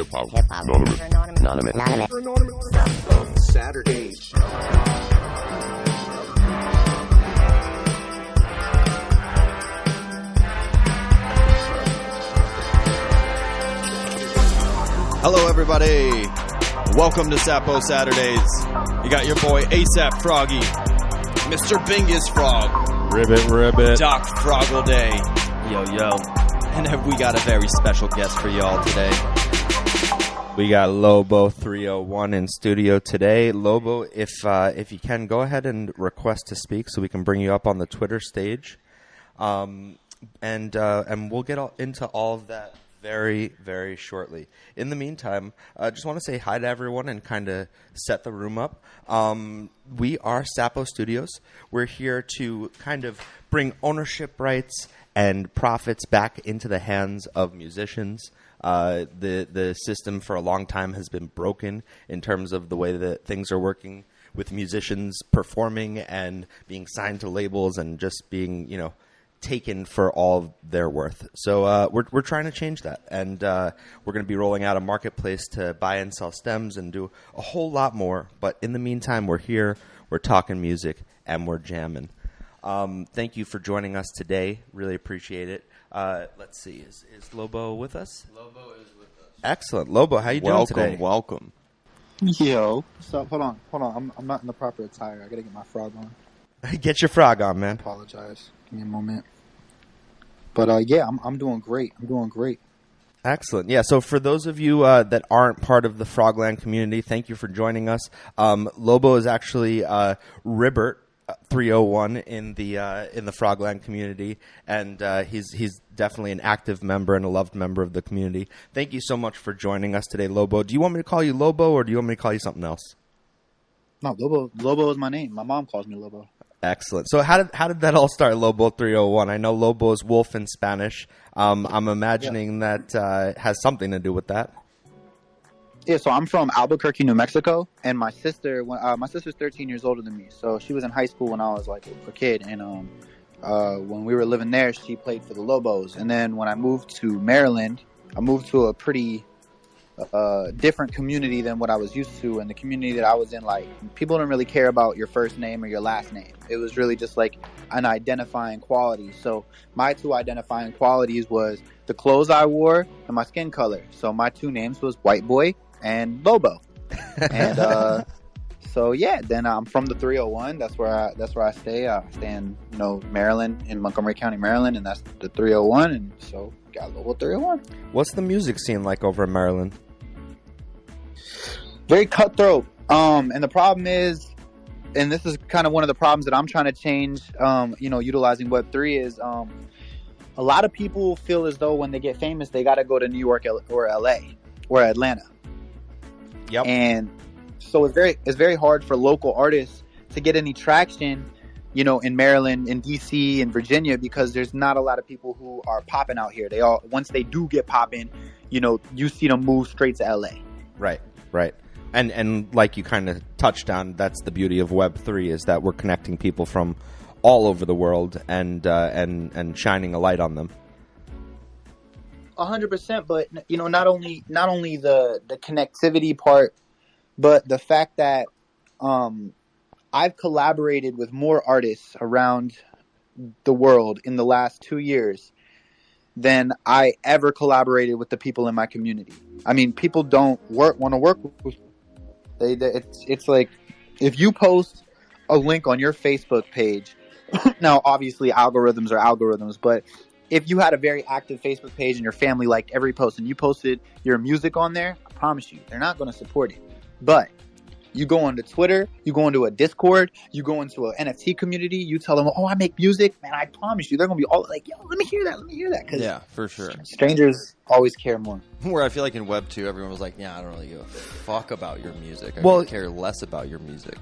Hip-hop. Anonymous. Saturdays. Hello, everybody. Welcome to Sapo Saturdays. You got your boy ASAP Froggy, Mr. Bingus Frog, Ribbit. Doc Froggle Day. Yo. And we got a very special guest for y'all today. We got Lobo 301 in studio today. Lobo, if you can, go ahead and request to speak so we can bring you up on the Twitter stage. And we'll get into all of that very, very shortly. In the meantime, I just want to say hi to everyone and kind of set the room up. We are Sapo Studios. We're here to kind of bring ownership rights and profits back into the hands of musicians. The system for a long time has been broken in terms of the way that things are working with musicians performing and being signed to labels and just being, taken for all their worth. So we're trying to change that, and we're going to be rolling out a marketplace to buy and sell stems and do a whole lot more. But in the meantime, we're here, we're talking music, and we're jamming. Thank you for joining us today. Really appreciate it. Let's see, is Lobo with us? Lobo is with us. Excellent. Lobo, how you doing today? Welcome. Yo, so hold on. I'm not in the proper attire. I gotta get my frog on. Get your frog on, man. Apologize. Give me a moment. But yeah, I'm doing great. Excellent. Yeah, so for those of you that aren't part of the Frogland community, thank you for joining us. Lobo is actually Ribbert 301 in the Frogland community, and he's definitely an active member and a loved member of the community. Thank you so much for joining us today, Lobo. Do you want me to call you Lobo, or do you want me to call you something else? No, Lobo is my name. My mom calls me Lobo. Excellent. So how did that all start, Lobo 301? I know Lobo is wolf in Spanish. I'm imagining that has something to do with that. Yeah, so I'm from Albuquerque, New Mexico, and my sister's 13 years older than me. So she was in high school when I was like a kid, and when we were living there, she played for the Lobos. And then when I moved to Maryland, I moved to a pretty different community than what I was used to. And the community that I was in, like, people don't really care about your first name or your last name. It was really just like an identifying quality. So my two identifying qualities was the clothes I wore and my skin color. So my two names was White Boy and Lobo. And so yeah, then I'm from the 301. That's where I stay. I stay in Maryland, in Montgomery County, Maryland, and that's the 301. And so got Lobo 301. What's the music scene like over in Maryland? Very cutthroat. And the problem is, and this is kind of one of the problems that I'm trying to change, utilizing Web3 is a lot of people feel as though when they get famous, they got to go to New York or LA or Atlanta. Yep. And so it's very hard for local artists to get any traction, in Maryland, in DC, in Virginia, because there's not a lot of people who are popping out here. Once they do get popping, you see them move straight to LA. Right. And like you kind of touched on, that's the beauty of Web3 is that we're connecting people from all over the world and shining a light on them. 100%, but not only the connectivity part, but the fact that I've collaborated with more artists around the world in the last 2 years than I ever collaborated with the people in my community. I mean, people don't want to work with. It's like if you post a link on your Facebook page. Now, obviously, algorithms are algorithms, but if you had a very active Facebook page and your family liked every post and you posted your music on there, I promise you, they're not going to support it. But you go onto Twitter, you go into a Discord, you go into an NFT community, you tell them, oh, I make music, man, I promise you, they're going to be all like, yo, let me hear that. Cause yeah, for sure. Strangers always care more. Where I feel like in Web 2, everyone was like, yeah, I don't really give a fuck about your music. I care less about your music.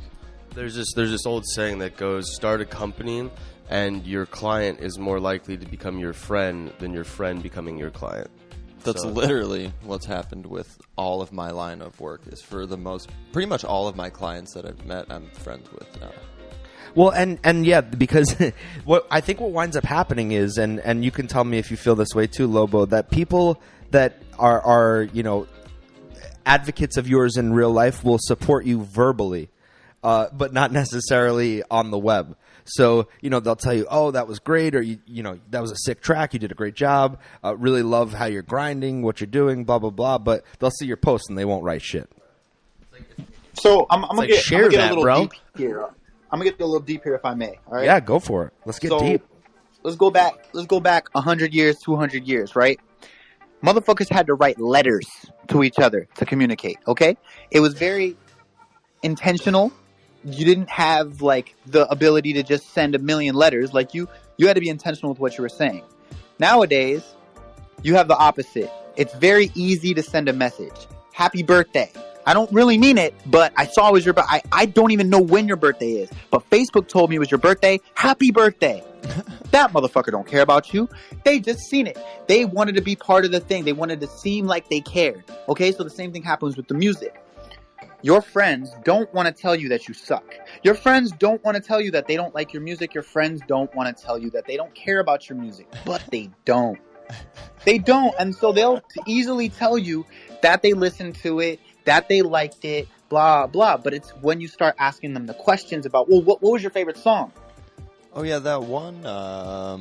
There's this old saying that goes, start a company and your client is more likely to become your friend than your friend becoming your client. That's literally what's happened with all of my line of work. Is for pretty much all of my clients that I've met, I'm friends with now. Well, and yeah, because what winds up happening is, and you can tell me if you feel this way too, Lobo, that people that are advocates of yours in real life will support you verbally, but not necessarily on the web. So, they'll tell you, oh, that was great, or, that was a sick track, you did a great job, really love how you're grinding, what you're doing, blah, blah, blah, but they'll see your post and they won't write shit. So I'm gonna get a little bro. deep here. I'm gonna get a little deep here if I may. All right. Yeah, go for it. Let's get deep. Let's go back 100 years, 200 years, right? Motherfuckers had to write letters to each other to communicate, okay? It was very intentional. You didn't have, like, the ability to just send a million letters. Like, you had to be intentional with what you were saying. Nowadays, you have the opposite. It's very easy to send a message. Happy birthday. I don't really mean it, but I saw it was your birthday. I don't even know when your birthday is. But Facebook told me it was your birthday. Happy birthday. That motherfucker don't care about you. They just seen it. They wanted to be part of the thing. They wanted to seem like they cared. Okay, so the same thing happens with the music. Your friends don't want to tell you that you suck. Your friends don't want to tell you that they don't like your music. Your friends don't want to tell you that they don't care about your music. But they don't. They don't. And so they'll easily tell you that they listened to it, that they liked it, blah, blah. But it's when you start asking them the questions about, well, what was your favorite song? Oh, yeah, that one. That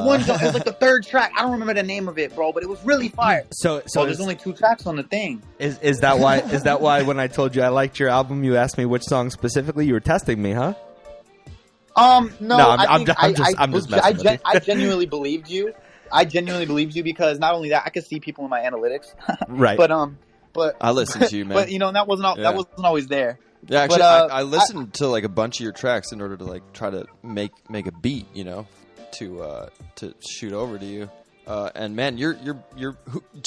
one song. It was like the third track. I don't remember the name of it, bro, but it was really fire. So there's only 2 tracks on the thing. Is that why when I told you I liked your album, you asked me which song specifically? You were testing me, huh? No, I'm just messing with you. I genuinely believed you. Because not only that, I could see people in my analytics. Right. But I listened to you, man. But that wasn't always there. Yeah, actually, but, I listened to like a bunch of your tracks in order to like try to make a beat, to shoot over to you. And man, do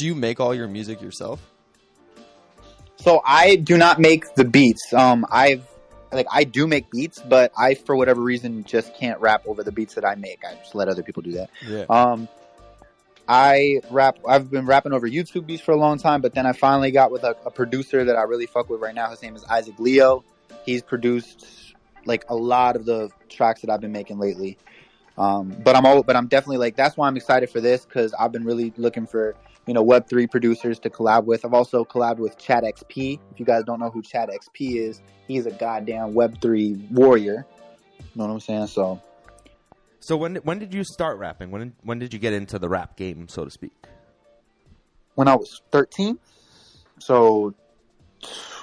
you make all your music yourself? So I do not make the beats. I do make beats, but I, for whatever reason, just can't rap over the beats that I make. I just let other people do that. Yeah. I've been rapping over YouTube beats for a long time, but then I finally got with a producer that I really fuck with right now. His name is Isaac Leo. He's produced like a lot of the tracks that I've been making lately. But I'm definitely like, that's why I'm excited for this, because I've been really looking for, Web3 producers to collab with. I've also collabed with Chad XP. If you guys don't know who Chad XP is, he's a goddamn Web3 warrior. You know what I'm saying? So when did you start rapping? When did you get into the rap game, so to speak? When I was 13. So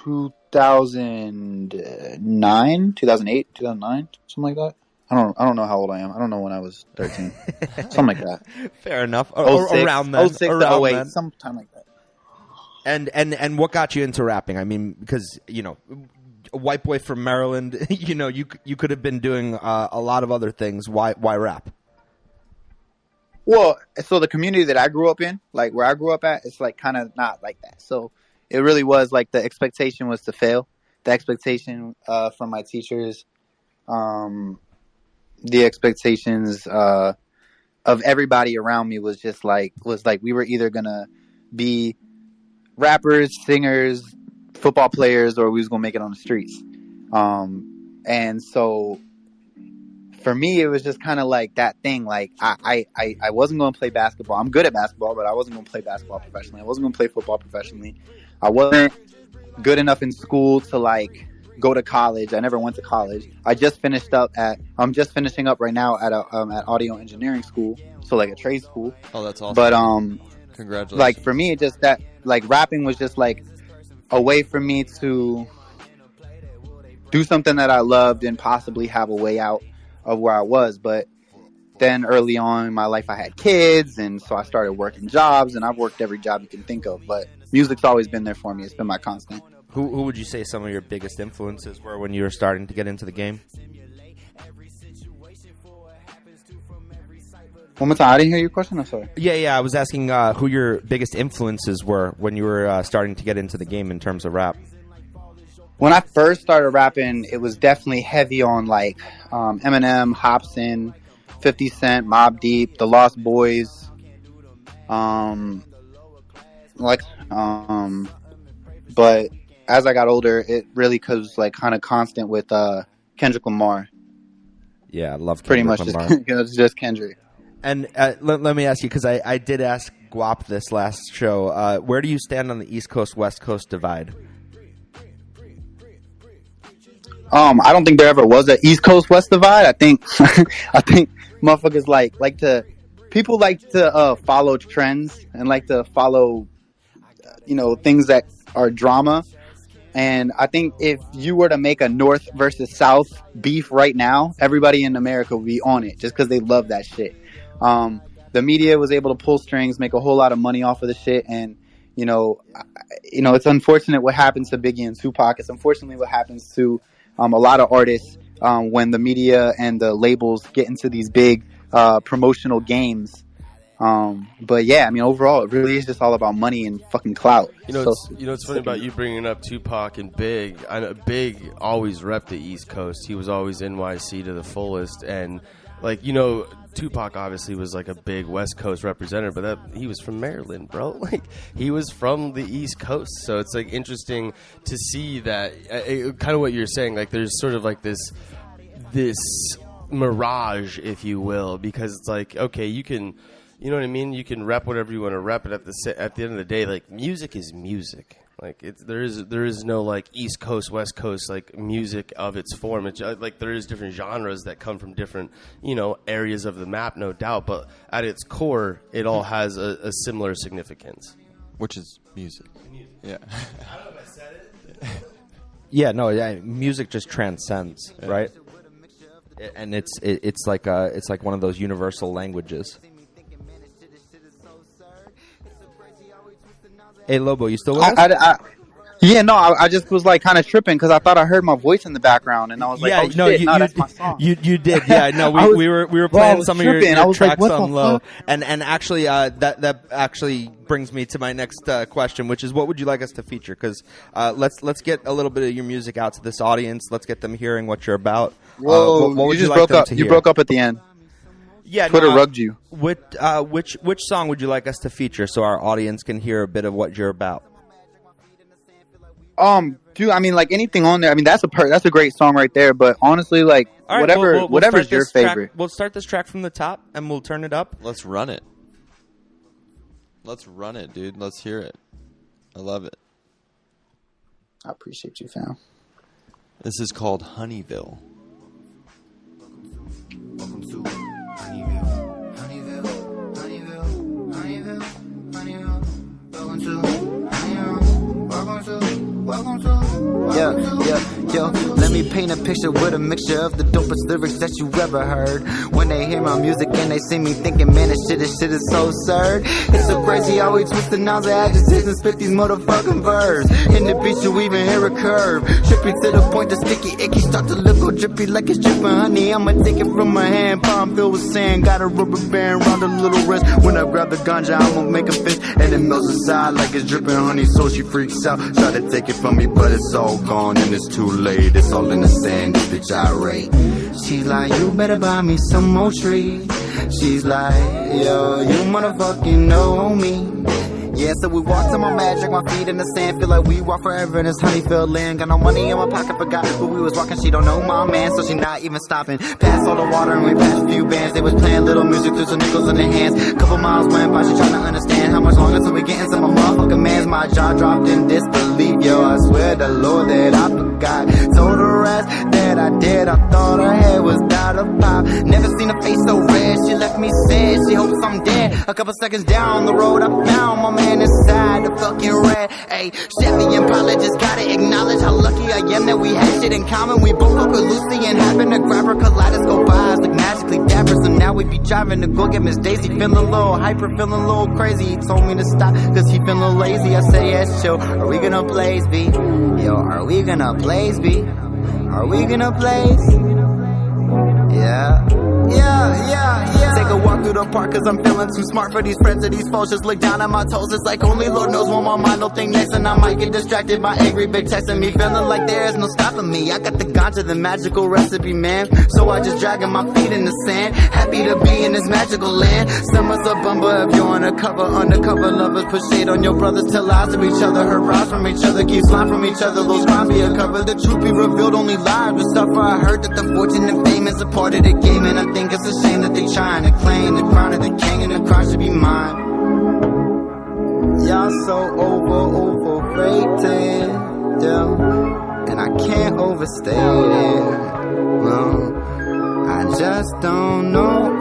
2009, 2008, 2009, something like that. I don't know how old I am. I don't know when I was 13. Something like that. Fair enough. 06, Around then. 06 to 08, sometime like that. And what got you into rapping? I mean, because, a white boy from Maryland, you could have been doing a lot of other things. Why rap? Well, so the community that I grew up in, like where I grew up at, it's like kind of not like that. So it really was like the expectation was to fail. The expectation from my teachers, the expectations of everybody around me was like we were either gonna be rappers, singers, football players, or we was gonna make it on the streets. And so for me, it was just kind of like that thing. Like I wasn't gonna play basketball. I'm good at basketball, but I wasn't gonna play basketball professionally. I wasn't gonna play football professionally. I wasn't good enough in school to like go to college. I never went to college. I'm just finishing up right now at audio engineering school, so like a trade school. Oh, that's awesome. But congratulations. like for me, it just that like rapping was just like a way for me to do something that I loved and possibly have a way out of where I was. But then early on in my life, I had kids, and so I started working jobs, and I've worked every job you can think of. But music's always been there for me. It's been my constant. Who would you say some of your biggest influences were when you were starting to get into the game? One more time. I didn't hear your question. I'm sorry. Yeah. I was asking who your biggest influences were when you were starting to get into the game in terms of rap. When I first started rapping, it was definitely heavy on like Eminem, Hopsin, 50 Cent, Mobb Deep, The Lost Boys. But as I got older, it really was like kind of constant with Kendrick Lamar. Yeah, I love Kendrick Lamar. Pretty much just Kendrick. And let me ask you, because I did ask Guap this last show, where do you stand on the East Coast West Coast divide? I don't think there ever was an East Coast West divide. I think I think motherfuckers people like to follow trends and like to follow things that are drama. And I think if you were to make a North versus South beef right now, everybody in America would be on it just because they love that shit. The media was able to pull strings, make a whole lot of money off of the shit, and it's unfortunate what happens to Biggie and Tupac. It's unfortunately what happens to a lot of artists when the media and the labels get into these big promotional games. But yeah, I mean, overall, it really is just all about money and fucking clout. It's funny about you bringing up Tupac and Big. I know Big always repped the East Coast. He was always NYC to the fullest, and Tupac obviously was like a big West Coast representative, but he was from Maryland, bro. Like, he was from the East Coast, so it's like interesting to see that kind of what you're saying. Like, there's sort of like this mirage, if you will, because it's like, okay, you can. You know what I mean? You can rep whatever you want to rep, but at the end of the day, like, music is music. Like, there is no like East Coast, West Coast like music of its form. It's like there is different genres that come from different areas of the map, no doubt. But at its core, it all has a similar significance, which is music. Yeah. I don't know if I said it. Yeah, no, music just transcends, right? And it's like one of those universal languages. Hey, Lobo, you still with us? I just was like kind of tripping because I thought I heard my voice in the background, and I was like, that's my song. You did, yeah. No, we were playing some of your tracks on low, and actually that actually brings me to my next question, which is, what would you like us to feature? Because let's get a little bit of your music out to this audience. Let's get them hearing what you're about. Whoa, what would you just like broke them up. to You hear? broke up at the end. Yeah, Twitter rugged you. Which song would you like us to feature so our audience can hear a bit of what you're about? Dude, I mean, like, anything on there. I mean, that's a great song right there. But honestly, like, All right, whatever's your favorite. We'll start this track from the top and we'll turn it up. Let's run it. Let's run it, dude. Let's hear it. I love it. I appreciate you, fam. This is called Honeyville. Welcome to Honeyville, Honeyville, Honeyville, Honeyville, Honeyville. Welcome to Honeyville. Welcome to. Yo, let me paint a picture with a mixture of the dopest lyrics that you ever heard. When they hear my music and they see me thinking, man, this shit is so absurd. It's so crazy how we twist the nouns and adjectives and spit these motherfucking verbs. In the beat you even hear a curve. Trippy to the point, the sticky, icky start to look all drippy like it's dripping honey. I'ma take it from my hand, palm filled with sand. Got a rubber band round a little wrist. When I grab the ganja, I'ma make a fist, and it melts inside like it's dripping honey. So she freaks out, try to take it from me, but it's all gone and it's too late. It's all in the sand, this bitch irate. She's like, you better buy me some more trees. She's like, yo, you motherfucking know me. Yeah, so we walk to my mat, drink my feet in the sand, feel like we walk forever in this Honeyfield land. Got no money in my pocket, forgot who we was walking. She don't know my man, so she not even stopping. Passed all the water and we passed a few bands. They was playing little music through some nickels in their hands. Couple miles went by, she trying to understand how much longer till we get into my motherfucking mans. My jaw dropped in disbelief, yo, I swear the Lord that I forgot. Told the rest that I did, I thought her head was about to pop. Never seen her face so red, she left me sad, she hopes I'm dead. A couple seconds down the road, I found my man inside the fucking red. Ayy, Chevy and Paula just gotta acknowledge how lucky I am that we had shit in common. We both fuck with Lucy and happen to grab her kaleidoscope eyes like magically dapper. So now we be driving to go get Miss Daisy. Feeling a little hyper, feeling a little crazy. He told me to stop cause he feeling lazy. I say yes, chill. Are we gonna blaze B? Yo, are we gonna blaze B? Are we gonna blaze? Yeah. Take a walk through the park cause I'm feeling too smart for these friends or these foes. Just look down at my toes, it's like only Lord knows what my mind will think next. And I might get distracted by angry bitch texting me, feeling like there is no stopping me. I got the ganja, the magical recipe, man. So I just dragging my feet in the sand, happy to be in this magical land. Summer's a bumper if you're undercover lovers push shade on your brothers, tell lies to each other, hurt rise from each other, keep slime from each other. Those crimes be uncovered, the truth be revealed, only lies will suffer. I heard that the fortune and fame is a part of the game, and I think think it's a shame that they trying to claim the crown of the king and the crown should be mine. Y'all so overrated, yeah. And I can't overstate it, no. I just don't know,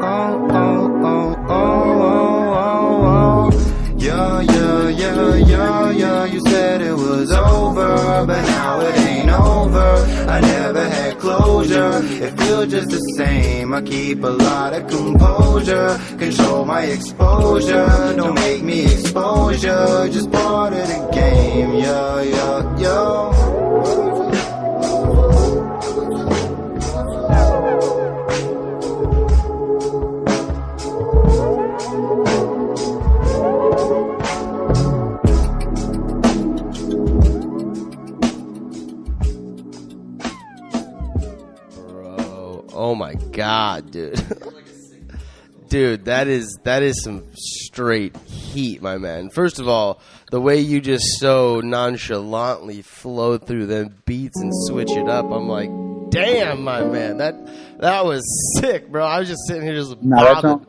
Yo, you said it was over, but now it ain't over. I never had closure, it feels just the same. I keep a lot of composure, control my exposure. Don't make me exposure, just part of the game, yo. Oh my god, dude. Dude, that is some straight heat, my man. First of all, the way you just so nonchalantly flow through them beats and switch it up, I'm like, damn, my man. That was sick, bro. I was just sitting here just bobbing.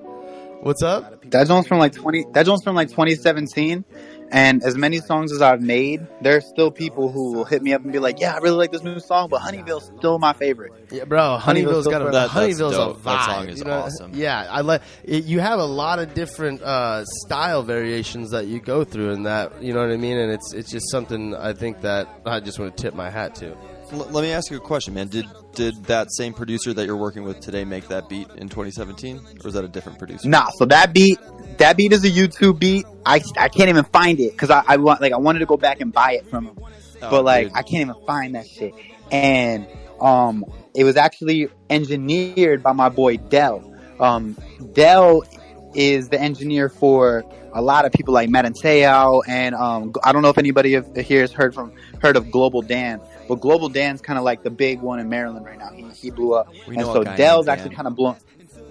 What's up? That joint's from like 2017. And as many songs as I've made, there's still people who will hit me up and be like, "Yeah, I really like this new song, but Honeyville's still my favorite." Yeah, bro, Honeyville's got a Honeyville's a vibe. That song is you know? awesome. Yeah, I like. You have a lot of different style variations that you go through, in that, you know what I mean. And it's just something I think that I just want to tip my hat to. Let me ask you a question, man. Did that same producer that you're working with today make that beat in 2017, or is that a different producer? Nah, so that beat is a YouTube beat. I can't even find it because I wanted to go back and buy it from him, but like, dude, I can't even find that shit. And it was actually engineered by my boy Dell. Dell is the engineer for a lot of people like Matanteo, and I don't know if anybody here has heard of Global Dan. But Global Dan's kind of like the big one in Maryland right now. He blew up. And so Dell's actually kind of blown.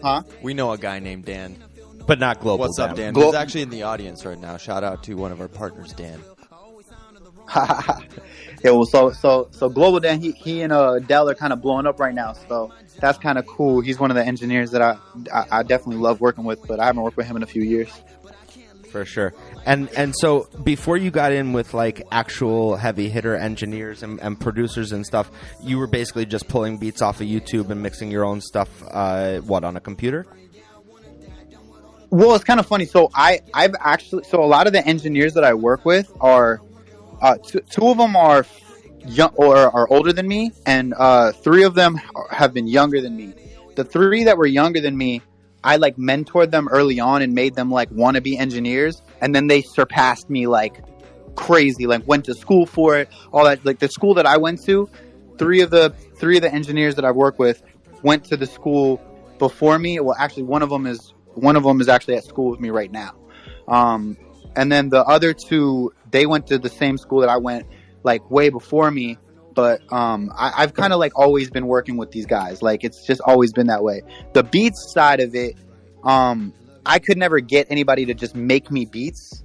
Huh? We know a guy named Dan. But not Global What's Dan. up, Dan? He's actually in the audience right now. Shout out to one of our partners, Dan. Yeah, well, so Global Dan, he and Dell are kind of blowing up right now. So that's kind of cool. He's one of the engineers that I definitely love working with, but I haven't worked with him in a few years. For sure. And so before you got in with like actual heavy hitter engineers and producers and stuff, you were basically just pulling beats off of YouTube and mixing your own stuff, on a computer? Well, it's kind of funny. So I've actually, so a lot of the engineers that I work with are, two of them are young or are older than me, and three of them have been younger than me. The three that were younger than me, I like mentored them early on and made them like want to be engineers, and then they surpassed me like crazy. Like went to school for it, all that. Like the school that I went to, three of the engineers that I work with went to the school before me. Well, actually, one of them is actually at school with me right now. And then the other two, they went to the same school that I went like way before me. But I've kind of like always been working with these guys. Like it's just always been that way. The beats side of it, I could never get anybody to just make me beats.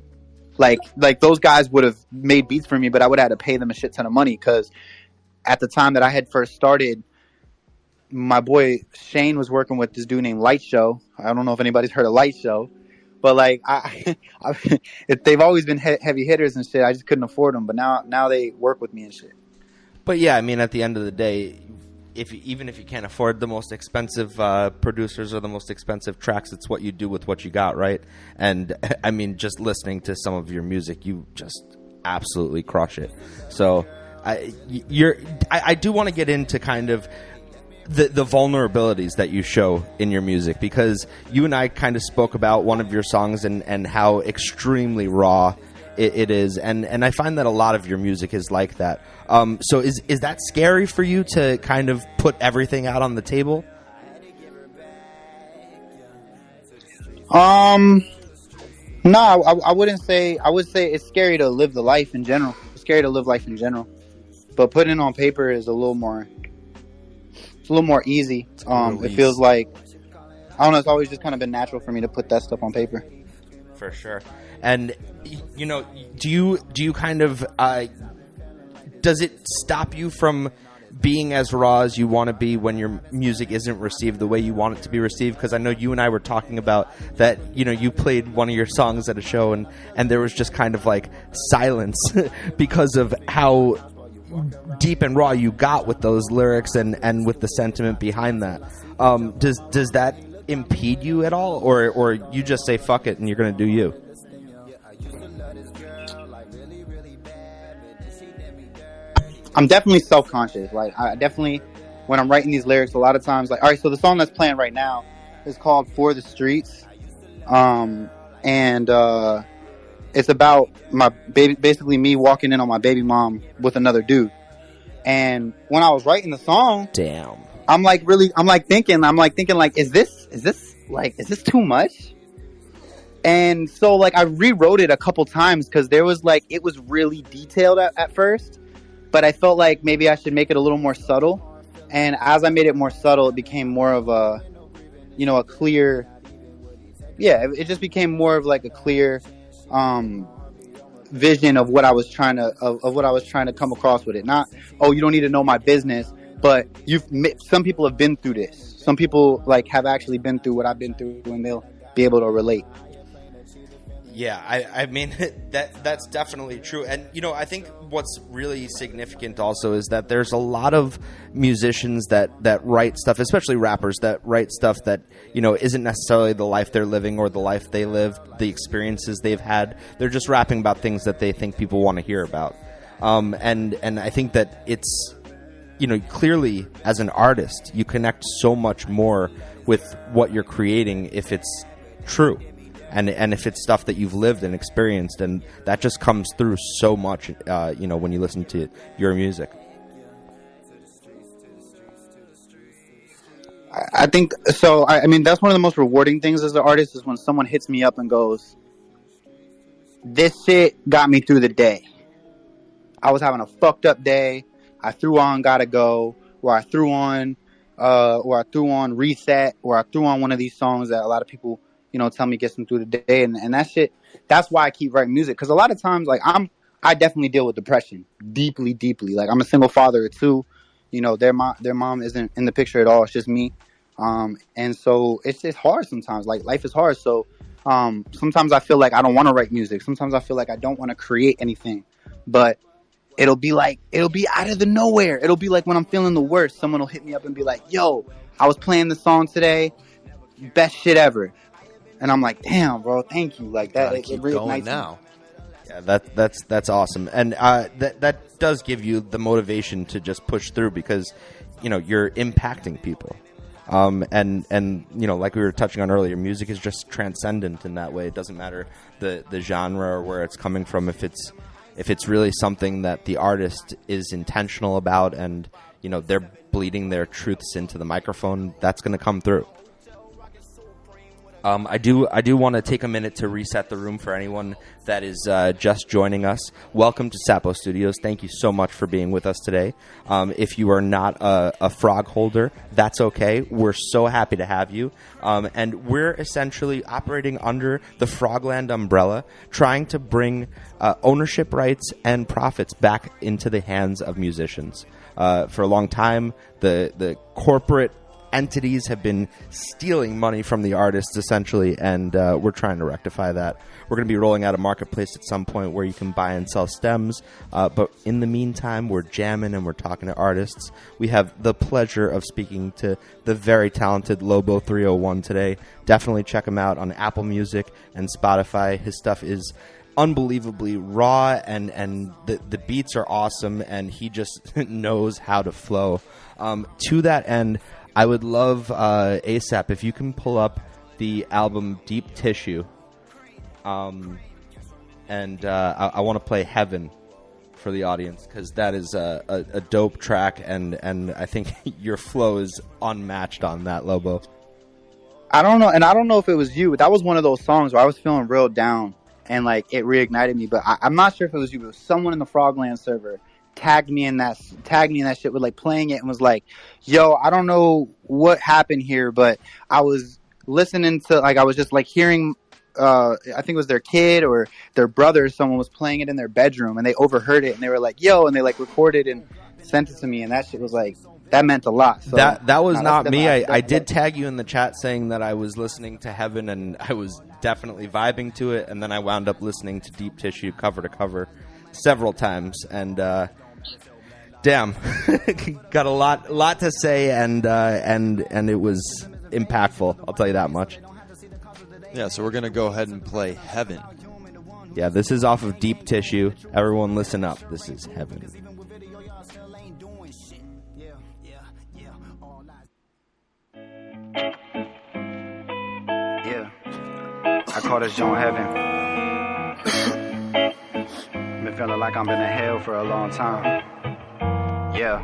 Like those guys would have made beats for me, but I would have had to pay them a shit ton of money because at the time that I had first started, my boy Shane was working with this dude named Light Show. I don't know if anybody's heard of Light Show, but like they've always been heavy hitters and shit. I just couldn't afford them, but now they work with me and shit. But yeah, I mean, at the end of the day, even if you can't afford the most expensive producers or the most expensive tracks, it's what you do with what you got, right? And I mean, just listening to some of your music, you just absolutely crush it. So I do want to get into kind of the vulnerabilities that you show in your music, because you and I kind of spoke about one of your songs and how extremely raw it is, and I find that a lot of your music is like that. So is that scary for you to kind of put everything out on the table? No, I wouldn't say. I would say it's scary to live the life in general. It's scary to live life in general, but putting it on paper is a little more. It's a little more easy. It feels like, I don't know. It's always just kind of been natural for me to put that stuff on paper. For sure. And you know, do you kind of does it stop you from being as raw as you want to be when your music isn't received the way you want it to be received? Because I know you and I were talking about that, you know, you played one of your songs at a show and there was just kind of like silence because of how deep and raw you got with those lyrics and with the sentiment behind that. Does that impede you at all, or you just say fuck it and you're going to do you? I'm definitely self-conscious. Like, I definitely, when I'm writing these lyrics, a lot of times, like, all right, so the song that's playing right now is called For the Streets. It's about my baby, basically me walking in on my baby mom with another dude. And when I was writing the song, damn, I'm thinking, is this too much? And so, like, I rewrote it a couple times because there was, like, it was really detailed at first. But I felt like maybe I should make it a little more subtle. And as I made it more subtle, it became more of a, you know, a clear, it just became more of like a clear vision of what I was trying to, of what I was trying to come across with it. Not, oh, you don't need to know my business, but some people have been through this. Some people like have actually been through what I've been through and they'll be able to relate. Yeah, I mean, that's definitely true. And, you know, I think what's really significant also is that there's a lot of musicians that write stuff, especially rappers, that write stuff that, you know, isn't necessarily the life they're living or the life they lived, the experiences they've had. They're just rapping about things that they think people want to hear about. And I think that it's, you know, clearly as an artist, you connect so much more with what you're creating if it's true. And if it's stuff that you've lived and experienced, and that just comes through so much, you know, when you listen to your music. I think so. I mean, that's one of the most rewarding things as an artist is when someone hits me up and goes, "This shit got me through the day. I was having a fucked up day. I threw on Gotta Go, or I threw on Reset, or I threw on one of these songs that a lot of people, you know, tell me gets them through the day." And that shit, that's why I keep writing music. Because a lot of times, like, I definitely deal with depression deeply. Like, I'm a single father of two. You know, their mom isn't in the picture at all. It's just me. And so it's hard sometimes. Like, life is hard. So sometimes I feel like I don't want to write music. Sometimes I feel like I don't want to create anything. But it'll be out of the nowhere. It'll be like when I'm feeling the worst, someone will hit me up and be like, "Yo, I was playing the song today. Best shit ever." And I'm like, "Damn, bro, thank you." Like that, it really going now. Yeah, that's awesome, and that does give you the motivation to just push through because, you know, you're impacting people, and you know, like we were touching on earlier, music is just transcendent in that way. It doesn't matter the genre or where it's coming from. If it's really something that the artist is intentional about, and, you know, they're bleeding their truths into the microphone, that's going to come through. I do want to take a minute to reset the room for anyone that is just joining us. Welcome to Sapo Studios. Thank you so much for being with us today. If you are not a frog holder, that's okay. We're so happy to have you. And we're essentially operating under the Frogland umbrella, trying to bring ownership rights and profits back into the hands of musicians. For a long time, the corporate entities have been stealing money from the artists, essentially, and we're trying to rectify that. We're going to be rolling out a marketplace at some point where you can buy and sell stems, but in the meantime, we're jamming and we're talking to artists. We have the pleasure of speaking to the very talented Lobo 301 today. Definitely check him out on Apple Music and Spotify. His stuff is unbelievably raw, and the beats are awesome, and he just knows how to flow. To that end, I would love, ASAP, if you can pull up the album Deep Tissue. And I want to play Heaven for the audience, because that is a dope track, and I think your flow is unmatched on that, Lobo. I don't know, and I don't know if it was you, but that was one of those songs where I was feeling real down, and like it reignited me. But I'm not sure if it was you, but it was someone in the Frogland server tagged me in that shit with like playing it and was like, "Yo, I don't know what happened here, but I was listening to, like, I was just like hearing, I think it was their kid or their brother, someone was playing it in their bedroom, and they overheard it, and they were like, 'Yo,' and they like recorded and sent it to me, and that shit was like, that meant a lot. So that was nah, not that's me. definitely- I did tag you in the chat saying that I was listening to Heaven, and I was definitely vibing to it, and then I wound up listening to Deep Tissue cover to cover several times, and damn, got a lot to say, and it was impactful. I'll tell you that much. Yeah, so we're gonna go ahead and play Heaven. Yeah, this is off of Deep Tissue. Everyone listen up. This is Heaven. Yeah, I call this joint Heaven. Been feeling like I'm been in hell for a long time. Yeah.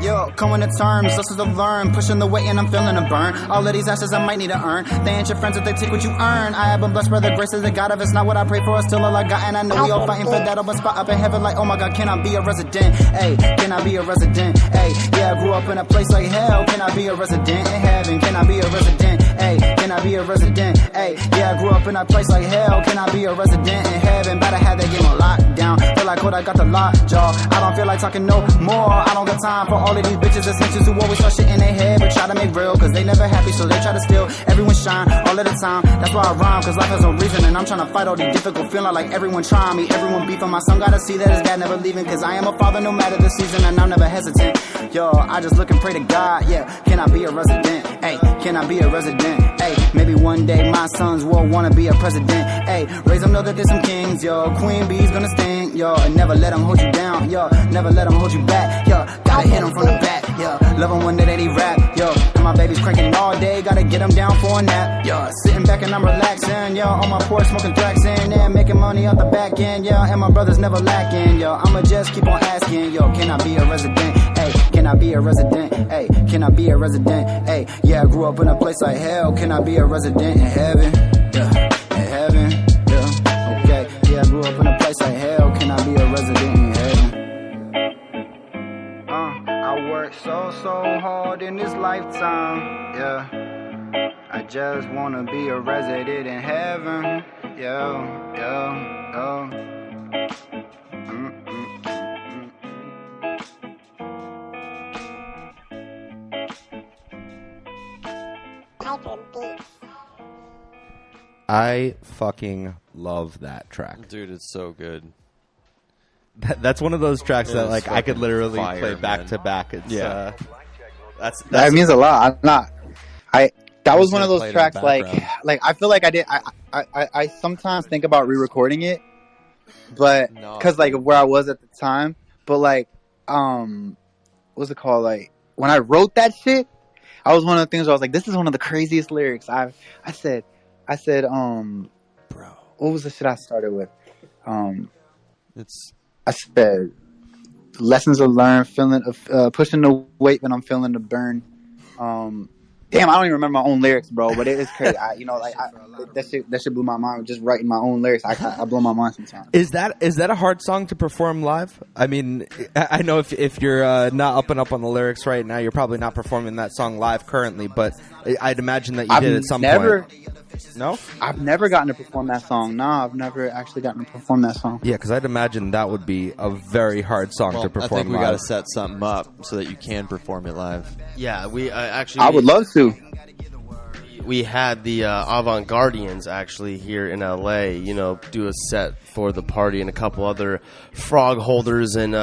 Yo, coming to terms, lessons to learn. Pushing the weight and I'm feeling a burn. All of these ashes I might need to earn. They ain't your friends if they take what you earn. I have been blessed by the grace of the God. If it's not what I pray for, it's still all I got. And I know we all fighting for that open spot up in heaven. Like, oh my God, can I be a resident? Hey, can I be a resident? Hey, yeah, I grew up in a place like hell. Can I be a resident in heaven? Can I be a resident? Hey, can I be a resident? Hey, yeah, I grew up in a place like hell. Can I be a resident in heaven? Better have that game on lockdown. Feel like what I got the lockjaw. I don't feel like talking no more. I don't got time for all of these bitches and snitches who always start shit in their head but try to make real, cause they never happy, so they try to steal everyone shine all of the time. That's why I rhyme, cause life has no reason, and I'm trying to fight all these difficult feeling like everyone trying me, everyone beefing. My son gotta see that his dad never leaving, cause I am a father no matter the season, and I'm never hesitant. Yo, I just look and pray to God, yeah. Can I be a resident? Hey, can I be a resident? Hey, maybe one day my sons will wanna be a president. Hey, raise them, know that there's some kings, yo. Queen Bee's gonna sting, yo. And never let them hold you down, yo. Never let them hold you back, yo. Gotta hit them from the back, yo. Love them when they rap, yo. And my baby's cranking all day, gotta get them down for a nap, yo. Sitting back and I'm relaxing, yo. On my porch smoking tracks in and making money out the back end, yo. And my brother's never lacking, yo. I'ma just keep on asking, yo. Can I be a resident? Hey, can I be a resident? Hey, can I be a resident? Hey, yeah, I grew up in a place like hell. Can I be a resident in heaven? Yeah, in heaven, yeah, okay. Yeah, I grew up in a place like hell. Can I be a resident in heaven? I worked so hard in this lifetime, yeah. I just wanna be a resident in heaven, yeah, yeah, yeah. I fucking love that track. Dude, it's so good. That's one of those tracks It that is like I could fucking literally fire, play back man. to back. It's Yeah. that's That means a lot. I'm not. That was Just one of gonna those play it in tracks. the Like background. I feel like I did. I sometimes think about re-recording it, but No. because like of where I was at the time. But like, what's it called? Like when I wrote that shit, I was one of the things where I was like, this is one of the craziest lyrics. I said, Bro. what was the shit I started with? It's I said, lessons to learn, feeling pushing the weight when I'm feeling the burn. Damn, I don't even remember my own lyrics, bro. But it is crazy. That shit blew my mind. Just writing my own lyrics, I blow my mind sometimes. Is that a hard song to perform live? I mean, I know if you're not up and up on the lyrics right now, you're probably not performing that song live currently. But I'd imagine that you did at some point. No? I've never gotten to perform that song. Nah, I've never actually gotten to perform that song. Yeah, because I'd imagine that would be a very hard song well, to I perform think we live. got to set something up so that you can perform it live. Yeah, we actually. I would love to. We had the Avant Guardians actually here in LA, you know, do a set for the party and a couple other frog holders and,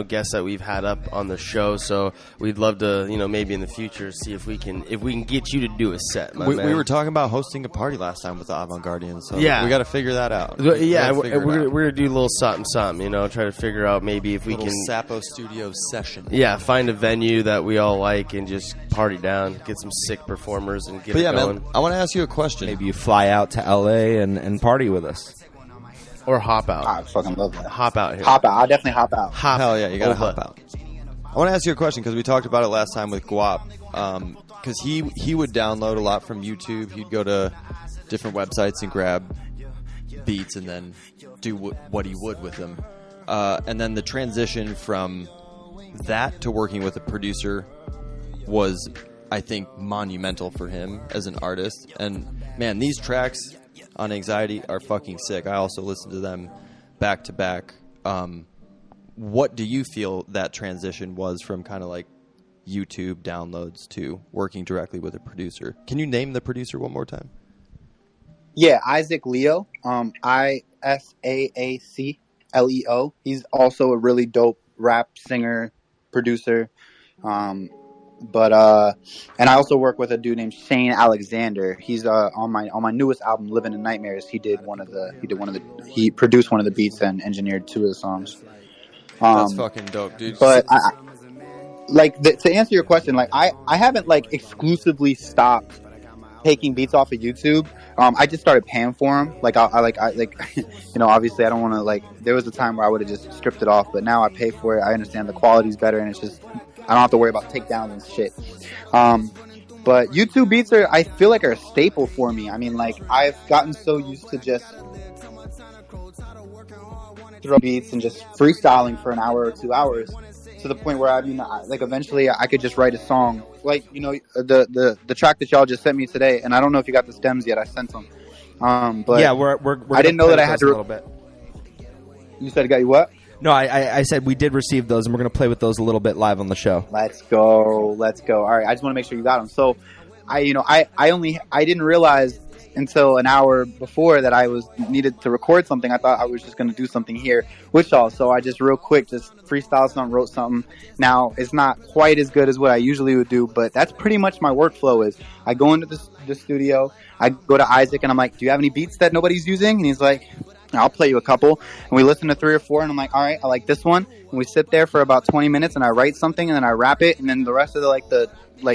guests that we've had up on the show. So we'd love to, maybe in the future see if we can get you to do a set, my We man. were talking about hosting a party last time with the Avant Guardians, so Yeah. we got to figure that out. Yeah, We we're gotta figure it out. going to do a little something, try to figure out maybe if we Little can... Sapo Studio session. Yeah, find a venue that we all like and just party down, get some sick performers and get But it yeah, going. man, I want to ask you a question. Maybe you fly out to LA and party with us. Or hop out. I fucking love that. Hop out here. Hop out. I'll definitely hop out. Hop Hell yeah, you got to over. hop out. I want to ask you a question because we talked about it last time with Guap. Because he would download a lot from YouTube. He'd go to different websites and grab beats and then do what he would with them. And then the transition from that to working with a producer was, I think, monumental for him as an artist. And man, these tracks on Anxiety are fucking sick. I also listen to them back to back. what do you feel that transition was from kind of like YouTube downloads to working directly with a producer? Can you name the producer one more time? Yeah, Isaac Leo. ISAACLEO. He's also a really dope rap singer, producer. And I also work with a dude named Shane Alexander. He's on my newest album, Living in Nightmares. He produced one of the beats and engineered 2 of the songs. That's fucking dope, dude. But to answer your question, like I haven't like exclusively stopped taking beats off of YouTube. I just started paying for them. Like I obviously I don't want to like. There was a time where I would have just stripped it off, but now I pay for it. I understand the quality's better, and it's just I don't have to worry about takedowns and shit. But YouTube beats I feel like are a staple for me. I mean, like I've gotten so used to just throw beats and just freestyling for an hour or 2 hours, to the point where eventually I could just write a song. Like, the track that y'all just sent me today, and I don't know if you got the stems yet. I sent them. But yeah, we're I didn't know that I had to. A little bit. You said it got you what? No, I said we did receive those, and we're going to play with those a little bit live on the show. Let's go. All right, I just want to make sure you got them. So, I didn't realize until an hour before that I needed to record something. I thought I was just going to do something here with y'all. So I just real quick just freestyled something, wrote something. Now it's not quite as good as what I usually would do, but that's pretty much my workflow. Is I go into the studio, I go to Isaac, and I'm like, "Do you have any beats that nobody's using?" And he's like, "I'll play you a couple." And we listen to 3 or 4, and I'm like, "All right, I like this one." And we sit there for about 20 minutes, and I write something, and then I rap it, and then the rest of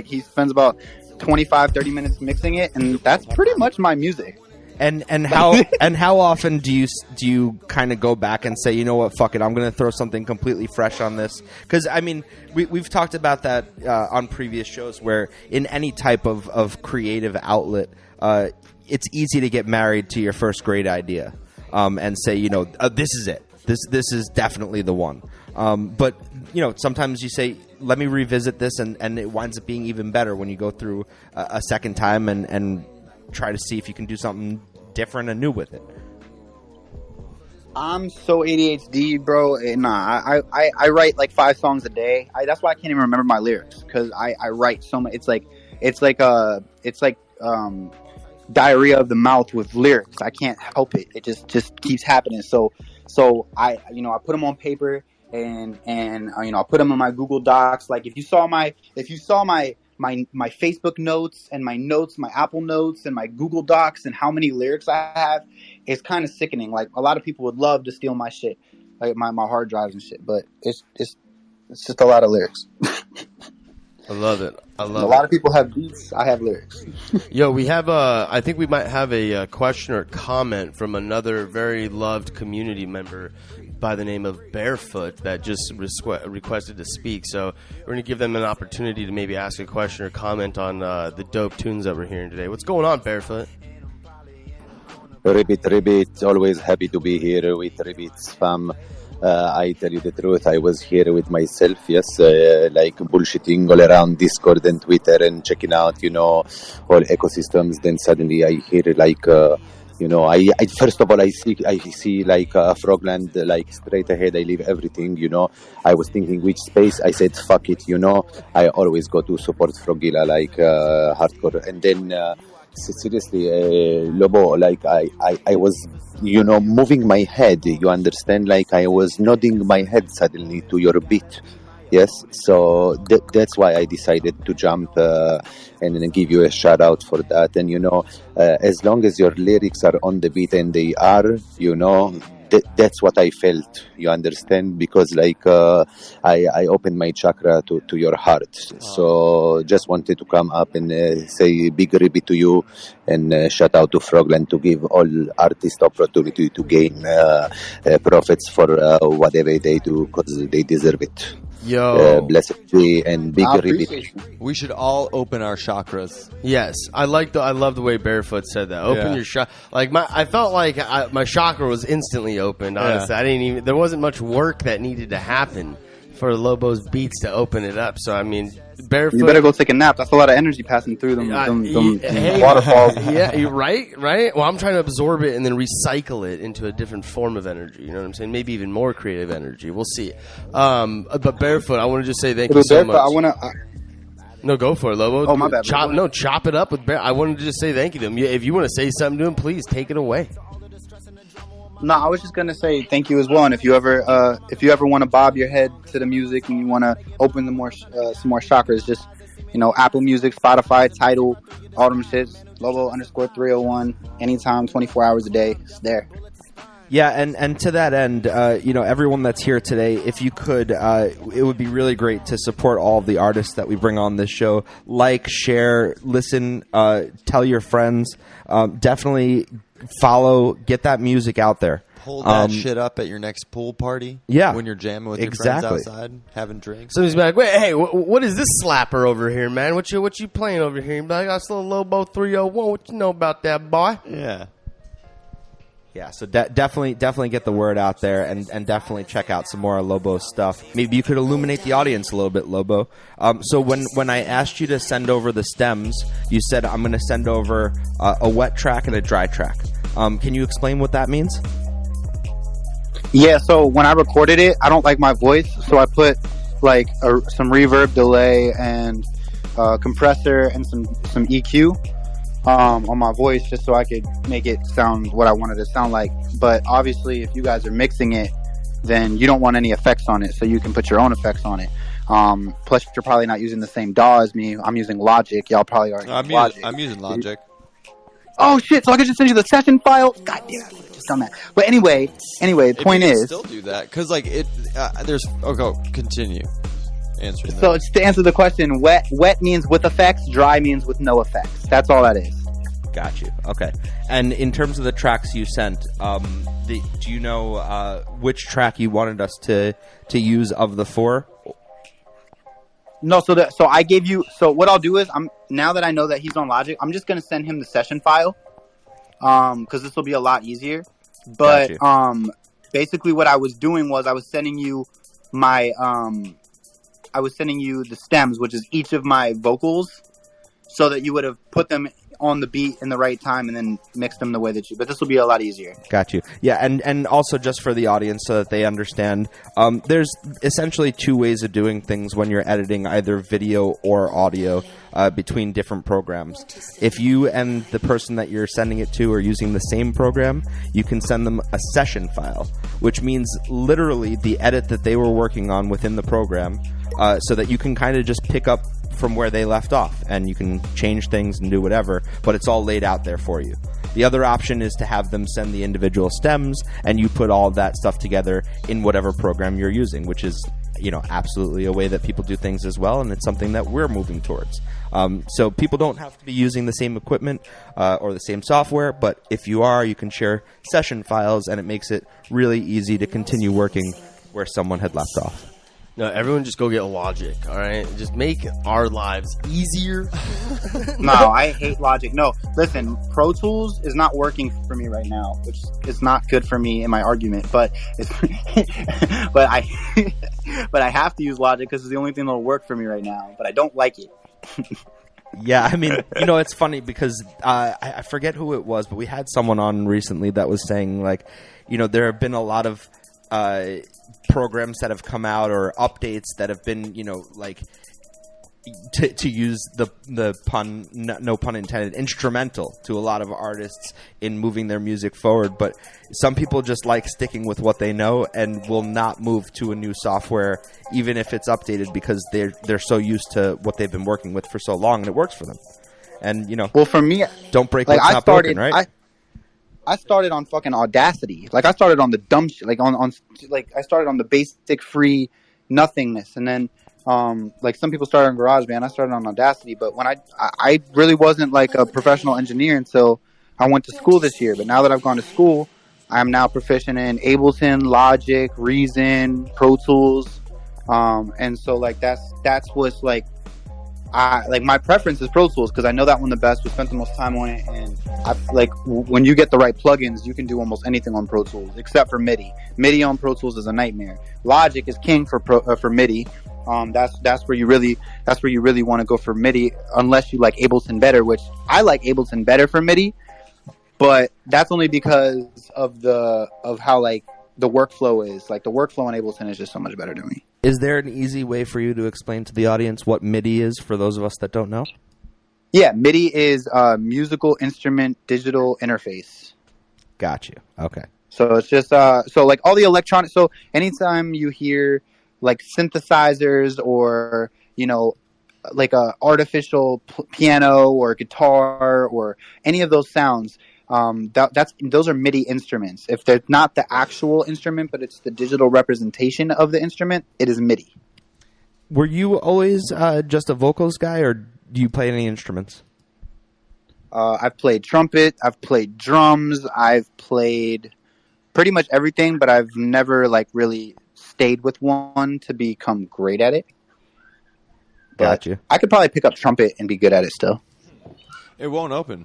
he spends about 25-30 minutes mixing it, and that's pretty much my music. And how often do you kind of go back and say, you know what, fuck it, I'm going to throw something completely fresh on this? Because I mean, we've talked about that on previous shows, where in any type of creative outlet, it's easy to get married to your first great idea and say, this is it. This is definitely the one. But sometimes you say, let me revisit this, and it winds up being even better when you go through a second time and try to see if you can do something different and new with it. I'm so ADHD, bro. Nah, I write like 5 songs a day. That's why I can't even remember my lyrics, because I write so much. It's like diarrhea of the mouth with lyrics. I can't help it. It just keeps happening. So I put them on paper. And I'll put them in my Google Docs. Like if you saw my Facebook notes and my Apple Notes and my Google Docs and how many lyrics I have, it's kind of sickening. Like a lot of people would love to steal my shit, like my hard drives and shit. But it's just a lot of lyrics. I love it. A lot of people have beats. I have lyrics. Yo, we have I think we might have a question or comment from another very loved community member by the name of Barefoot that just requested to speak. So we're going to give them an opportunity to maybe ask a question or comment on the dope tunes that we're hearing today. What's going on, Barefoot? Ribbit. Always happy to be here with Ribbit's fam. I tell you the truth, I was here with myself, yes, like bullshitting all around Discord and Twitter and checking out, all ecosystems. Then suddenly I hear like, I first of all, I see like Frogland, like straight ahead. I leave everything, I was thinking which space. I said, fuck it, I always go to support Frogilla, like hardcore. And then seriously, Lobo, like I was, moving my head, you understand? Like I was nodding my head suddenly to your beat. Yes, so that's why I decided to jump and give you a shout out for that. And as long as your lyrics are on the beat, and they are, that's what I felt. You understand? Because like I opened my chakra to your heart. So just wanted to come up and say big ribbit to you, and shout out to Frogland to give all artists opportunity to gain profits for whatever they do, because they deserve it. Yo, blessed be and big ribbit. We should all open our chakras. Yes, I love the way Barefoot said that. Open your chakra. Like I felt like my chakra was instantly opened. Honestly, I didn't even. There wasn't much work that needed to happen for Lobo's beats to open it up. So I mean, barefoot. You better go take a nap. That's a lot of energy passing through them hey, waterfalls. Yeah, you're right. Well, I'm trying to absorb it and then recycle it into a different form of energy. You know what I'm saying? Maybe even more creative energy. We'll see. But barefoot, I want to just say thank you so much. No, go for it, Lobo. Oh, my bad. Chop it up with Bear. I wanted to just say thank you to him. If you want to say something to him, please take it away. No, I was just gonna say thank you as well. And if you ever want to bob your head to the music and you want to open some more chakras, just Apple Music, Spotify, Tidal, all them shits. Lobo_301. Anytime, 24 hours a day. It's there. Yeah, and to that end, everyone that's here today, if you could, it would be really great to support all of the artists that we bring on this show. Like, share, listen, tell your friends. Definitely follow, get that music out there. Hold that shit up at your next pool party. Yeah, when you're jamming with your friends outside, having drinks. Somebody's like, "Wait, hey, what is this slapper over here, man? What you playing over here?" You be like, "I saw Lobo 301. What you know about that, boy?" Yeah. Yeah, so definitely get the word out there and definitely check out some more Lobo stuff. Maybe you could illuminate the audience a little bit, Lobo. So when I asked you to send over the stems, you said, I'm going to send over a wet track and a dry track. Can you explain what that means? Yeah, so when I recorded it, I don't like my voice, so I put some reverb, delay, and compressor and some EQ. On my voice, just so I could make it sound what I wanted to sound like. But obviously, if you guys are mixing it, then you don't want any effects on it, so you can put your own effects on it. Plus, you're probably not using the same DAW as me. I'm using Logic. Y'all probably are using Logic. I'm using Logic. Oh shit! So I could just send you the session file. God damn it! I would have just done that. But anyway, the point is, still do that because there's. Continue. So to answer the question, wet means with effects, dry means with no effects. That's all that is. Got you. Okay. And in terms of the tracks you sent, do you know which track you wanted us to use of the 4? No. So I gave you. So what I'll do is, now that I know that he's on Logic, I'm just gonna send him the session file, because this will be a lot easier. But basically, what I was doing was I was sending you I was sending you the stems, which is each of my vocals, so that you would have put them on the beat in the right time and then mixed them the way that but this will be a lot easier. Got you. Yeah, and also just for the audience so that they understand, there's essentially 2 ways of doing things when you're editing either video or audio between different programs. If you and the person that you're sending it to are using the same program, you can send them a session file, which means literally the edit that they were working on within the program, so that you can kind of just pick up from where they left off and you can change things and do whatever, but it's all laid out there for you. The other option is to have them send the individual stems and you put all of that stuff together in whatever program you're using, which is absolutely a way that people do things as well, and it's something that we're moving towards. So people don't have to be using the same equipment or the same software, but if you are, you can share session files and it makes it really easy to continue working where someone had left off. No, everyone just go get Logic, all right? Just make our lives easier. No, I hate Logic. No, listen, Pro Tools is not working for me right now, which is not good for me in my argument. But but I have to use Logic because it's the only thing that'll work for me right now. But I don't like it. Yeah, I mean, it's funny because I forget who it was, but we had someone on recently that was saying, there have been a lot of programs that have come out or updates that have been, to use the pun, no pun intended, instrumental to a lot of artists in moving their music forward. But some people just like sticking with what they know and will not move to a new software, even if it's updated, because they're so used to what they've been working with for so long and it works for them. And, well, for me, don't break what's not broken, right? I started on fucking Audacity. I started on the dumb shit. I started on the basic free nothingness. And then, some people started on GarageBand. I started on Audacity. But when I really wasn't a professional engineer until I went to school this year. But now that I've gone to school, I'm now proficient in Ableton, Logic, Reason, Pro Tools. And so that's what's my preference is Pro Tools because I know that one the best. We spent the most time on it, and when you get the right plugins, you can do almost anything on Pro Tools except for MIDI. MIDI on Pro Tools is a nightmare. Logic is king for MIDI. That's where you really want to go for MIDI, unless you like Ableton better, which I like Ableton better for MIDI, but that's only because of how like the workflow is. Like the workflow on Ableton is just so much better to me. Is there an easy way for you to explain to the audience what MIDI is for those of us that don't know? Yeah, MIDI is musical instrument digital interface. Got you. Okay. So it's just so like all the electronic. So anytime you hear like synthesizers or like a artificial piano or guitar or any of those sounds, those are MIDI instruments. If they're not the actual instrument, but it's the digital representation of the instrument, it is MIDI. Were you always just a vocals guy, or do you play any instruments? I've played trumpet, I've played drums, I've played pretty much everything, but I've never like really stayed with one to become great at it. Got you. I could probably pick up trumpet and be good at it still. It won't open.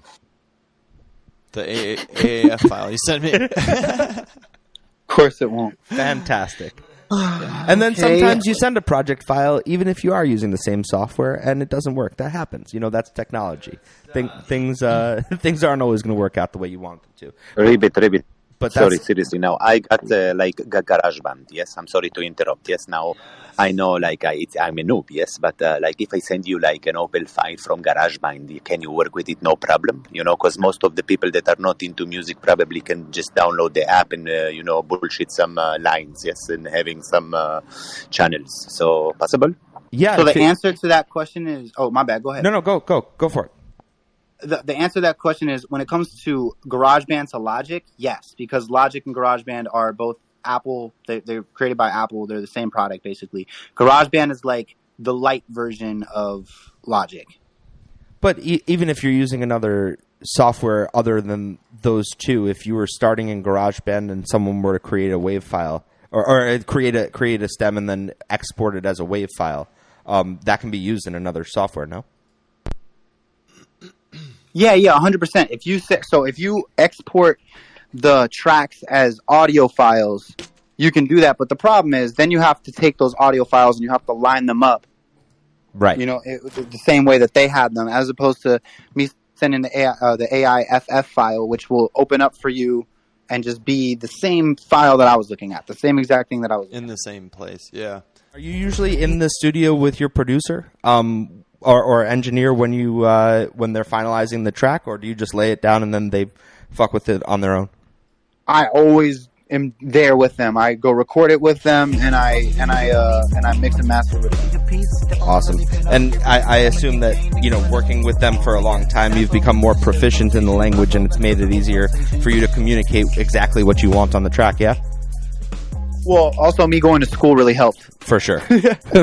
The AAF file you sent me. Of course it won't. Fantastic. And then sometimes you send a project file, even if you are using the same software, and it doesn't work. That happens. That's technology. Things aren't always going to work out the way you want them to. Ribbit. But sorry, seriously. Now I got GarageBand. Yes, I'm sorry to interrupt. Yes, now I know like I'm a noob. Yes, but like if I send you like an Opel file from GarageBand, can you work with it? No problem. Because most of the people that are not into music probably can just download the app and bullshit some lines. Yes, and having some channels. So possible. Yeah. So the answer to that question is, oh my bad. Go ahead. No, go for it. The answer to that question is, when it comes to GarageBand to Logic, yes, because Logic and GarageBand are both Apple. They're created by Apple. They're the same product, basically. GarageBand is like the light version of Logic. But even if you're using another software other than those two, if you were starting in GarageBand and someone were to create a WAV file or create a stem and then export it as a WAV file, that can be used in another software, no? Yeah, 100%. If you export the tracks as audio files, you can do that. But the problem is, then you have to take those audio files and you have to line them up, right? The same way that they had them, as opposed to me sending the AIFF file, which will open up for you and just be the same file that I was looking at, the same exact thing that I was in the same place. Yeah. Are you usually in the studio with your producer? Or engineer when they're finalizing the track, or do you just lay it down and then they fuck with it on their own? I always am there with them. I go record it with them, and I mix and master with them. Awesome. And I assume that working with them for a long time, you've become more proficient in the language, and it's made it easier for you to communicate exactly what you want on the track. Yeah. Well, also me going to school really helped. For sure.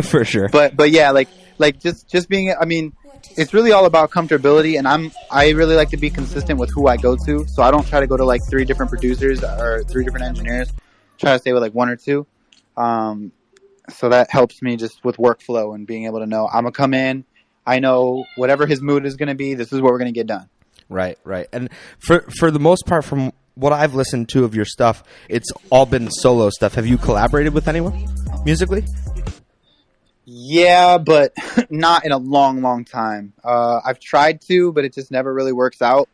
For sure. But yeah, like just being, I mean, it's really all about comfortability, and I really like to be consistent with who I go to, so I don't try to go to like 3 different producers or 3 different engineers. Try to stay with like 1 or 2. So that helps me just with workflow and being able to know I'm gonna come in, I know whatever his mood is gonna be, this is what we're gonna get done. Right. And for the most part, from what I've listened to of your stuff, it's all been solo stuff. Have you collaborated with anyone musically? Yeah, but not in a long time. I've tried to, but it just never really works out.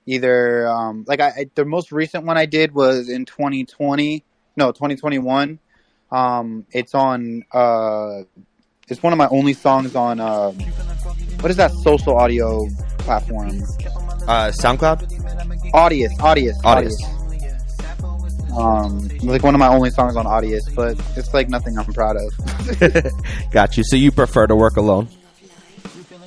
Either the most recent one I did was in 2021. It's on it's one of my only songs on what is that social audio platform? SoundCloud? Audius. Like one of my only songs on Audius, but it's like nothing I'm proud of. Got you. So you prefer to work alone?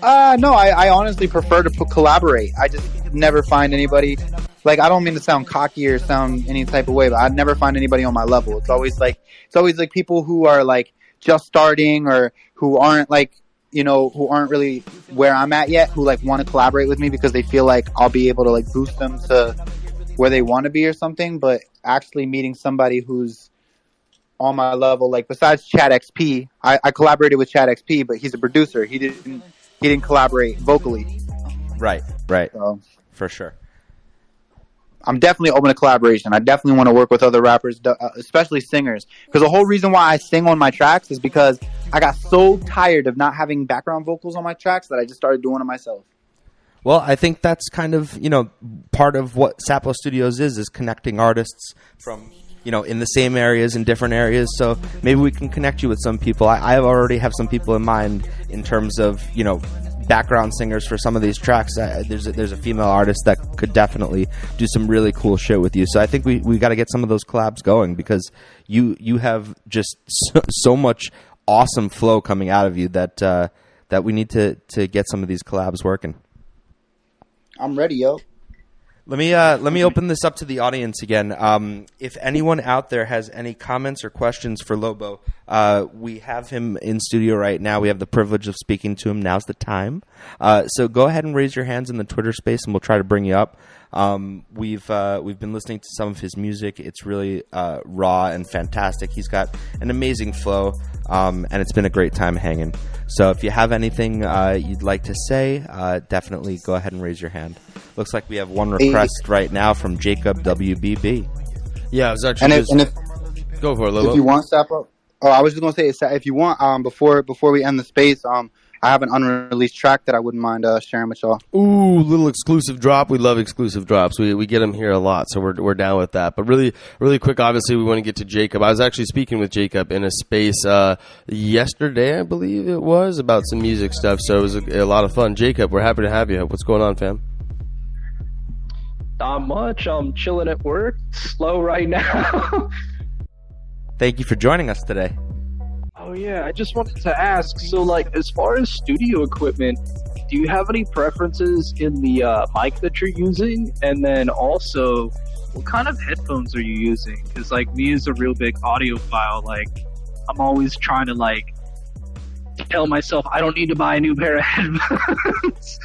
No, I honestly prefer to collaborate. I just never find anybody. Like, I don't mean to sound cocky or sound any type of way, but I never find anybody on my level. It's always like people who are like just starting or who aren't like, who aren't really where I'm at yet, who like want to collaborate with me because they feel like I'll be able to like boost them to where they want to be or something. But actually meeting somebody who's on my level, like besides Chad XP, I collaborated with Chad XP, but he's a producer. He he didn't collaborate vocally. Right. So For sure. I'm definitely open to collaboration. I definitely want to work with other rappers, especially singers. Because the whole reason why I sing on my tracks is because I got so tired of not having background vocals on my tracks that I just started doing it myself. Well, I think that's kind of, part of what Sapo Studios is connecting artists from, in the same areas, in different areas. So maybe we can connect you with some people. I already have some people in mind in terms of, background singers for some of these tracks. There's a female artist that could definitely do some really cool shit with you. So I think we got to get some of those collabs going, because you have just so much awesome flow coming out of you that we need to get some of these collabs working. I'm ready, yo. Let me open this up to the audience again. If anyone out there has any comments or questions for Lobo, we have him in studio right now. We have the privilege of speaking to him. Now's the time. So go ahead and raise your hands in the Twitter space, and we'll try to bring you up. We've been listening to some of his music. It's really raw and fantastic. He's got an amazing flow, and it's been a great time hanging. So if you have anything you'd like to say, definitely go ahead and raise your hand. Looks like we have one request right now from Jacob WBB. Yeah, I was actually go for it, Lobo. If you want, Sapo. Oh, I was just gonna say, if you want, before we end the space, I have an unreleased track that I wouldn't mind sharing with y'all. Ooh, little exclusive drop. We love exclusive drops. We get them here a lot, so we're down with that. But really quick, obviously, we want to get to Jacob. I was actually speaking with Jacob in a space yesterday, I believe it was, about some music stuff. So it was a lot of fun. Jacob, we're happy to have you. What's going on, fam? Not much. I'm chilling at work. Slow right now. Thank you for joining us today. Oh yeah, I just wanted to ask, so like as far as studio equipment, do you have any preferences in the mic that you're using? And then also, what kind of headphones are you using? Because like me as a real big audiophile, like I'm always trying to like tell myself I don't need to buy a new pair of headphones.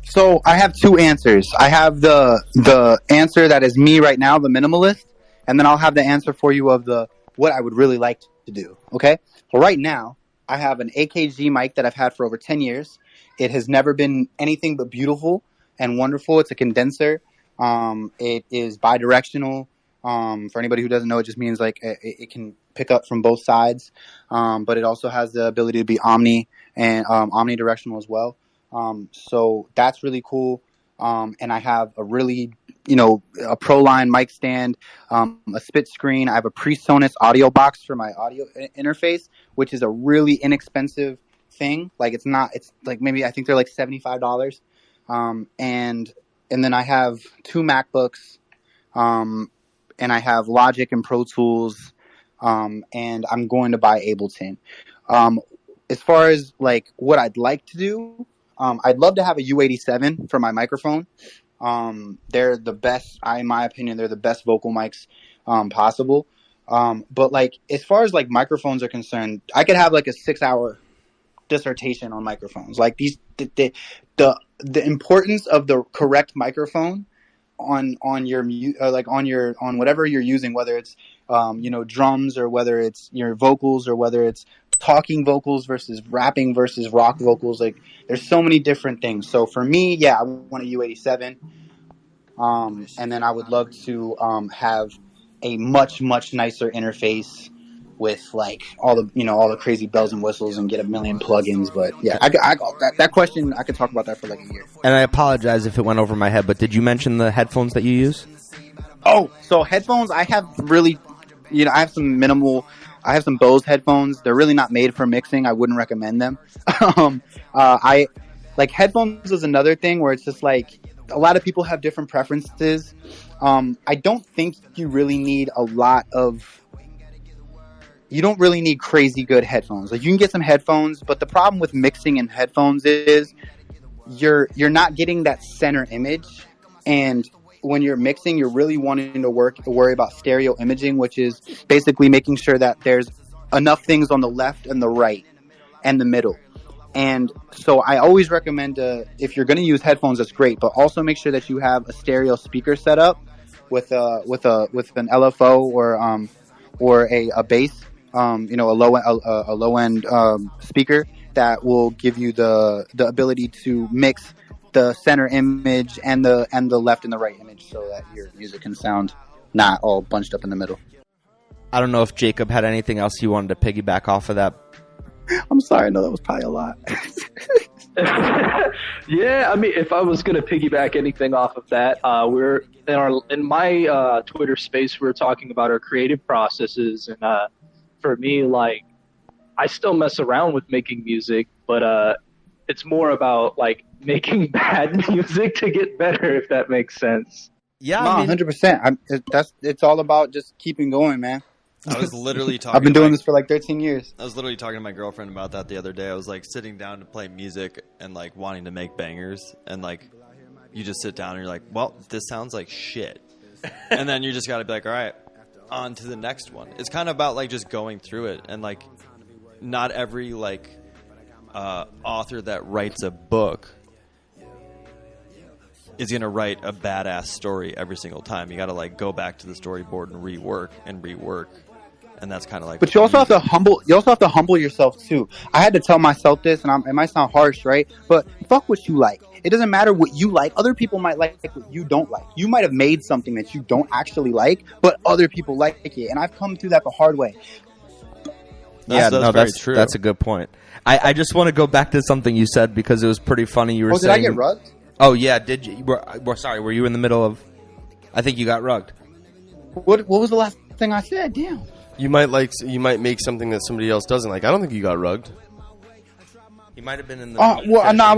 So I have two answers. I have the answer that is me right now, the minimalist, and then I'll have the answer for you of what I would really like to do. Okay? Well, right now, I have an AKG mic that I've had for over 10 years. It has never been anything but beautiful and wonderful. It's a condenser. It is bidirectional. For anybody who doesn't know, it just means like it can pick up from both sides. But it also has the ability to be omnidirectional as well. So that's really cool. And I have a really, a Proline mic stand, a spit screen. I have a PreSonus audio box for my audio interface, which is a really inexpensive thing. Like it's like maybe I think they're like $75. And then I have two MacBooks, and I have Logic and Pro Tools, and I'm going to buy Ableton. As far as like what I'd like to do, I'd love to have a U87 for my microphone. They're the best, in my opinion, they're the best vocal mics possible. But like as far as like microphones are concerned, I could have like a 6-hour dissertation on microphones. Like the importance of the correct microphone on your on whatever you're using, whether it's drums or whether it's your vocals or whether it's talking vocals versus rapping versus rock vocals. Like there's so many different things. So for me, yeah, I want a U87. And then I would love to have a much nicer interface with like all the crazy bells and whistles and get a million plugins. But yeah, I that question, I could talk about that for like a year. And I apologize if it went over my head, but did you mention the headphones that you use? Oh, so headphones, I have really, I have some Bose headphones. They're really not made for mixing. I wouldn't recommend them. I like headphones is another thing where it's just like a lot of people have different preferences. I don't think you really need you don't really need crazy good headphones. Like you can get some headphones, but the problem with mixing in headphones is you're not getting that center image. And when you're mixing, you're really wanting to worry about stereo imaging, which is basically making sure that there's enough things on the left and the right and the middle. And so I always recommend if you're going to use headphones, that's great, but also make sure that you have a stereo speaker set up with an LFO or a bass, a low end speaker, that will give you the ability to mix the center image and the left and the right image so that your music can sound not all bunched up in the middle. I don't know if Jacob had anything else he wanted to piggyback off of that. I'm sorry, I know that was probably a lot. Yeah, I mean, if I was going to piggyback anything off of that, we're in my Twitter space, we're talking about our creative processes, and for me, like, I still mess around with making music, but it's more about like making bad music to get better, if that makes sense. Yeah, no, 100%. It's all about just keeping going, man. I was literally talking. I've been doing this for like 13 years. I was literally talking to my girlfriend about that the other day. I was like sitting down to play music and like wanting to make bangers, and like you just sit down and you're like, well, this sounds like shit, and then you just got to be like, all right, on to the next one. It's kind of about like just going through it, and like not every like author that writes a book is going to write a badass story every single time. You got to like go back to the storyboard and rework. And that's kind of like. But you also have to humble. You also have to humble yourself too. I had to tell myself this, and it might sound harsh, right? But fuck what you like. It doesn't matter what you like. Other people might like what you don't like. You might have made something that you don't actually like, but other people like it. And I've come through that the hard way. That's true. That's a good point. I just want to go back to something you said because it was pretty funny. You were saying. Did I get rugged? Oh yeah, did you? Sorry, were you in the middle of? I think you got rugged. What was the last thing I said? Damn. You might make something that somebody else doesn't like. I don't think you got rugged. You might have been in the. Oh well, no, I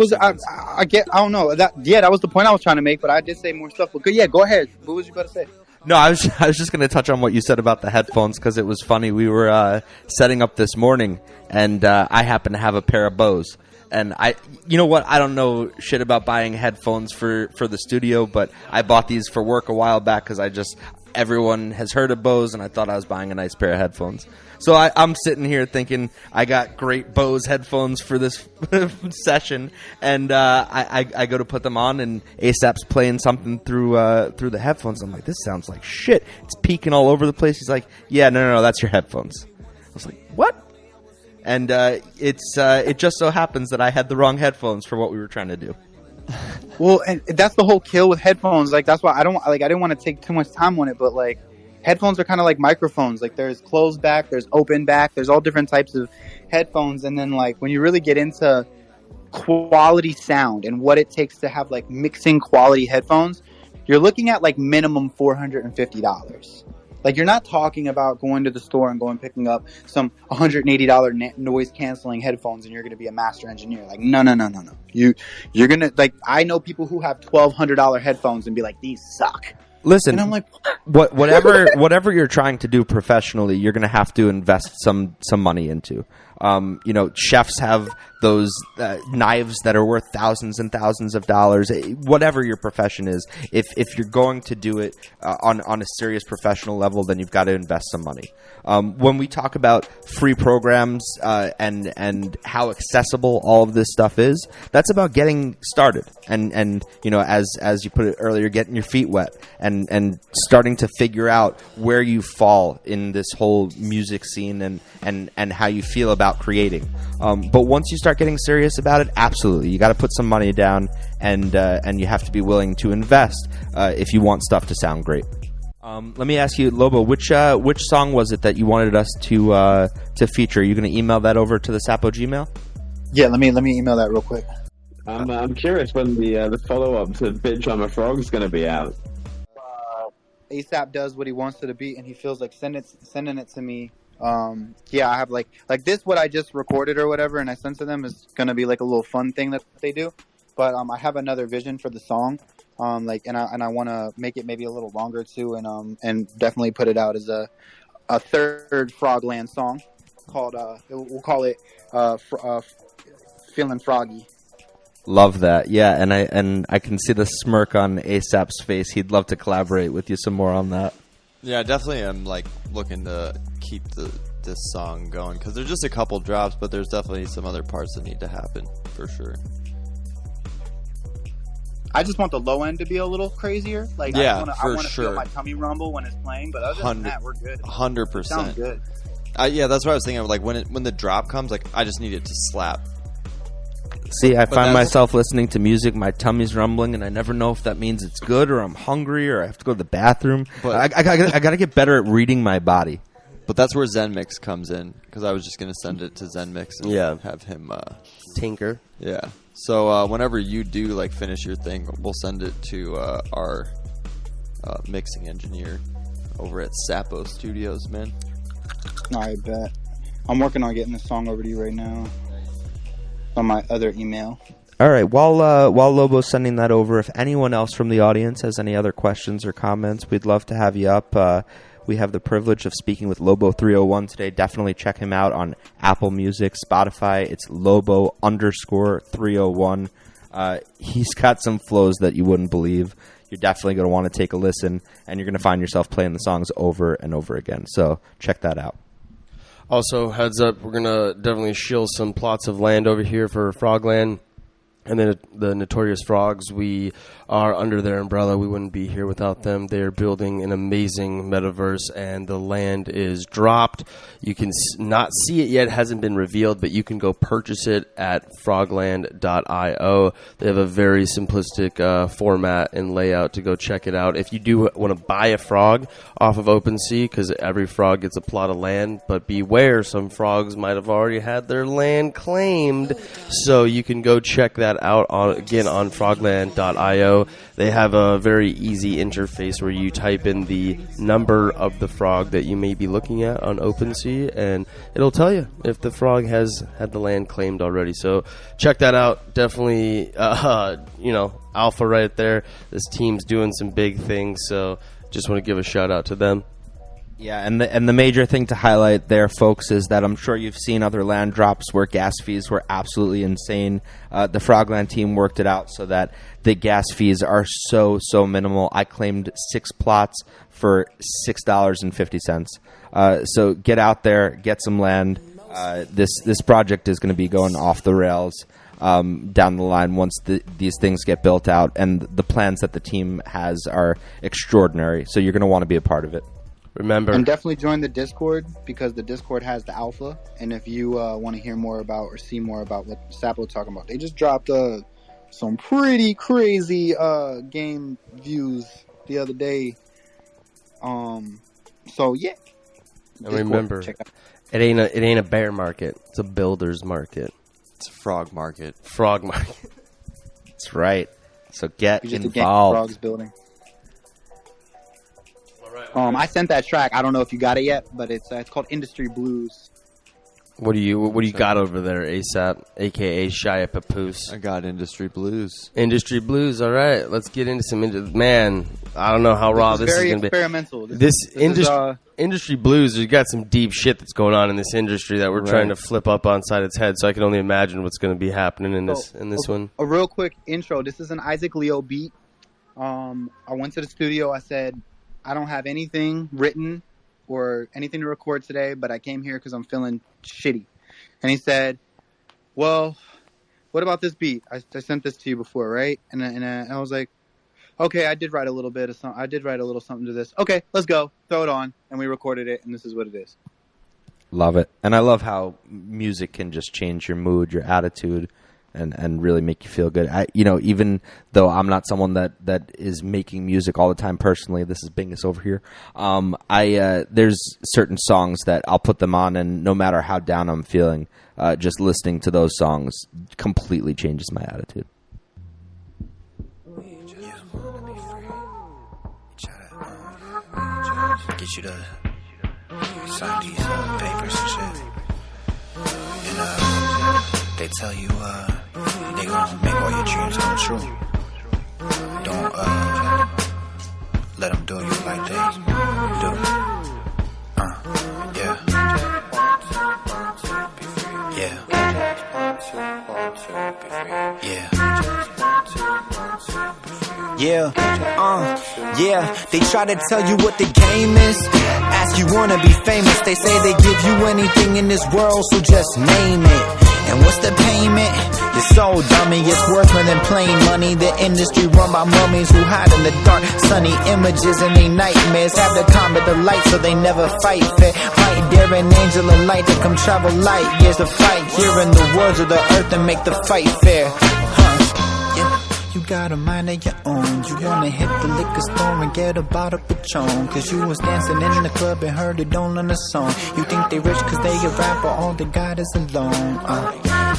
don't know. That was the point I was trying to make, but I did say more stuff. But yeah, go ahead. What was you about to say? No, I was just going to touch on what you said about the headphones because it was funny. We were setting up this morning, and I happen to have a pair of Bose. And you know what? I don't know shit about buying headphones for the studio, but I bought these for work a while back because everyone has heard of Bose, and I thought I was buying a nice pair of headphones. So I'm sitting here thinking I got great Bose headphones for this session, and I go to put them on, and ASAP's playing something through the headphones. I'm like, this sounds like shit. It's peaking all over the place. He's like, yeah, no, that's your headphones. I was like, what? And it just so happens that I had the wrong headphones for what we were trying to do. Well, and that's the whole kill with headphones. Like that's why I didn't want to take too much time on it, but like headphones are kind of like microphones. Like there's closed back, there's open back, there's all different types of headphones. And then like when you really get into quality sound and what it takes to have like mixing quality headphones, you're looking at like minimum $450. Like, you're not talking about going to the store and picking up some $180 noise canceling headphones and you're going to be a master engineer. Like, no. You're going to, like, I know people who have $1,200 headphones and be like, these suck. Listen, and I'm like, whatever you're trying to do professionally, you're going to have to invest some money into. Chefs have those knives that are worth thousands and thousands of dollars. Whatever your profession is, if you're going to do it on a serious professional level, then you've got to invest some money. When we talk about free programs and how accessible all of this stuff is, that's about getting started and as you put it earlier, getting your feet wet and starting to figure out where you fall in this whole music scene and how you feel about creating. But once you start getting serious about it, absolutely, you got to put some money down and you have to be willing to invest if you want stuff to sound great. Let me ask you, Lobo, which song was it that you wanted us to feature? Are you going to email that over to the Sapo Gmail? Yeah, let me email that real quick. I'm curious when the follow up to "Bitch I'm a Frog" is going to be out. ASAP does what he wants to the beat, and he feels like sending it to me. I have like this, what I just recorded or whatever, and I sent to them is going to be like a little fun thing that they do. But I have another vision for the song. And I want to make it maybe a little longer too, and definitely put it out as a third Frogland song called we'll call it Feeling Froggy. Love that, yeah, and I can see the smirk on ASAP's face. He'd love to collaborate with you some more on that. Yeah, definitely. I'm like looking to keep this song going because there's just a couple drops, but there's definitely some other parts that need to happen for sure. I just want the low end to be a little crazier. Like, yeah, I want to feel my tummy rumble when it's playing, but other than that, we're good. 100%. Sounds good. Yeah, that's what I was thinking of. Like when the drop comes, like I just need it to slap. See, I But find that's- myself listening to music, my tummy's rumbling, and I never know if that means it's good or I'm hungry or I have to go to the bathroom. But- I got to get better at reading my body. But that's where ZenMix comes in, because I was just going to send it to ZenMix and Yeah. have him... Tinker. yeah. So whenever you do, like, finish your thing, we'll send it to our mixing engineer over at Sapo Studios, man. I bet. I'm working on getting this song over to you right now on my other email. All right. While Lobo's sending that over, if anyone else from the audience has any other questions or comments, we'd love to have you up. We have the privilege of speaking with Lobo301 today. Definitely check him out on Apple Music, Spotify. It's Lobo_301. He's got some flows that you wouldn't believe. You're definitely going to want to take a listen, and you're going to find yourself playing the songs over and over again. So check that out. Also, heads up, we're going to definitely shill some plots of land over here for Frogland. And then the Notorious Frogs, we are under their umbrella. We wouldn't be here without them. They're building an amazing metaverse, and the land is dropped. You can not see it yet. It hasn't been revealed, but you can go purchase it at frogland.io. They have a very simplistic format and layout to go check it out. If you do want to buy a frog off of OpenSea, because every frog gets a plot of land, but beware, some frogs might have already had their land claimed. So you can go check that out on frogland.io. They have a very easy interface where you type in the number of the frog that you may be looking at on OpenSea, and it'll tell you if the frog has had the land claimed already. So check that out. Definitely, alpha right there. This team's doing some big things, so just want to give a shout out to them. Yeah, and the major thing to highlight there, folks, is that I'm sure you've seen other land drops where gas fees were absolutely insane. The Frogland team worked it out so that the gas fees are so minimal. I claimed 6 plots for $6.50. So get out there, get some land. This project is going to be going off the rails down the line once these things get built out, and the plans that the team has are extraordinary. So you're going to want to be a part of it. Remember, And definitely join the Discord, because the Discord has the alpha. And if you want to hear more about or see more about what Sapo talking about, they just dropped some pretty crazy game views the other day. So yeah. and remember, check out. it ain't a bear market. It's a builder's market. It's a frog market. Frog market. That's right. So get It's just a game involved. Frogs building. I sent that track. I don't know if you got it yet, but it's called Industry Blues. What do you got over there, ASAP, aka Shia Papoose? I got Industry Blues. Industry Blues. All right, let's get into some man. I don't know how raw this is very going to be. experimental. This is, industry blues. You got some deep shit that's going on in this industry that we're trying to flip up on side its head. So I can only imagine what's going to be happening in this one. A real quick intro. This is an Isaac Leo beat. I went to the studio. I said, I don't have anything written or anything to record today, but I came here because I'm feeling shitty. And he said, well, what about this beat? I sent this to you before, right? And I was like, okay, I did write a little bit of something. I did write a little something to this. Okay, let's go. Throw it on. And we recorded it, and this is what it is. Love it. And I love how music can just change your mood, your attitude, and really make you feel good. Even though I'm not someone that is making music all the time personally, this is Bingus over here. There's certain songs that I'll put them on, and no matter how down I'm feeling, just listening to those songs completely changes my attitude. Get you to sign these papers and shit. And they tell you they gonna make all your dreams come true. Don't let them do you like they do. Yeah. They try to tell you what the game is. Ask you wanna be famous. They say they give you anything in this world, so just name it. And what's the payment? You're so dummy, it's worth more than plain money. The industry run by mummies who hide in the dark. Sunny images and they nightmares. Have to combat the light so they never fight fair. Might dare an angel of light to come travel light years to fight here in the worlds of the earth and make the fight fair. You got a mind of your own. You wanna hit the liquor store and get a bottle of Patron. Cause you was dancing in the club and heard it on the song. You think they rich cause they a rapper, all they got is a loan.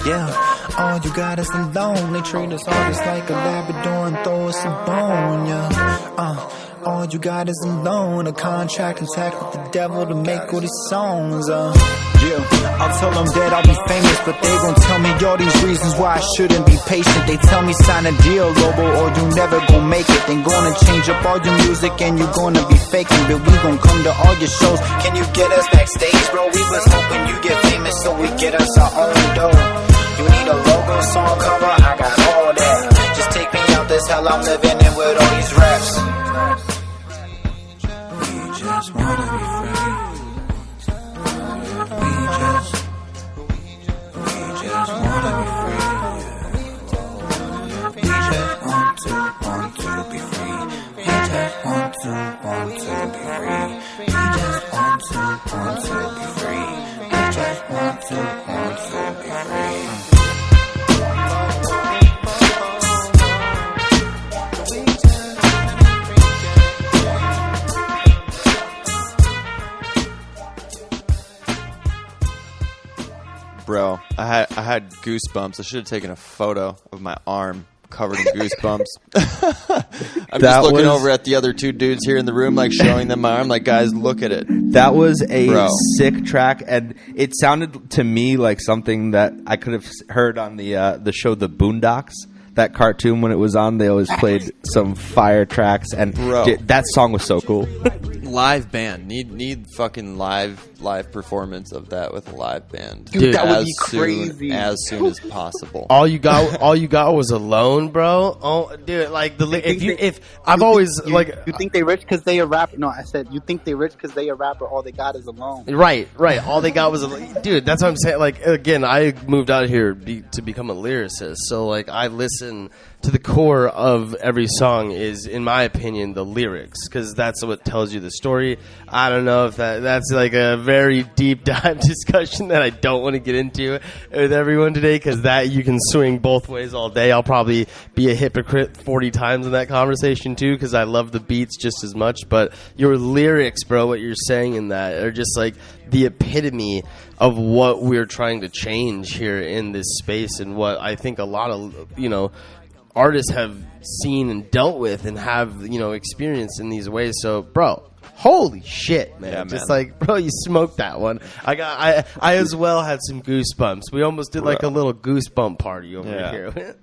Yeah, all you got is a loan. They treat us all just like a Labrador and throw us a bone. Yeah, all you got is a loan. A contract intact with the devil to make all these songs. Yeah, I'll tell them that I'll be famous, but they gon' tell me all these reasons why I shouldn't be patient. They tell me sign a deal, Lobo, or you never gon' make it. Then gonna change up all your music and you gonna be faking. But we gon' come to all your shows. Can you get us backstage, bro? We was hoping you get famous so we get us our own dough. You need a logo, song cover, I got all that. Just take me out this hell I'm living in with all these raps. We just wanna be free. We just wanna be free. We just want to be free. We just want to be free. We just want to be free. We just want to be free. Bro, I had goosebumps. I should have taken a photo of my arm covered in goosebumps. I'm just looking over at the other two dudes here in the room, like showing them my arm, like, guys, look at it. That was a sick track, and it sounded to me like something that I could have heard on the show The Boondocks. That cartoon, when it was on, they always played some fire tracks, and that song was so cool. Live band, need fucking live performance of that with a live band. Dude, that would be crazy. As soon as possible. All you got was a loan, bro. Oh, dude, like I've always you think they rich because they a rapper? No, I said you think they rich because they a rapper. All they got is a loan. Right. All they got was a dude. That's what I'm saying. Like, again, I moved out here to become a lyricist, so like I listen to the core of every song is, in my opinion, the lyrics, because that's what tells you the story. I don't know if that's like a very deep dive discussion that I don't want to get into with everyone today, because that you can swing both ways all day. I'll probably be a hypocrite 40 times in that conversation too, because I love the beats just as much. But your lyrics, bro, what you're saying in that are just like the epitome of what we're trying to change here in this space, and what I think a lot of artists have seen and dealt with and have experienced in these ways. So, bro, holy shit, man! Yeah, just like, bro, you smoked that one. I as well had some goosebumps. We almost did like a little goosebump party over here.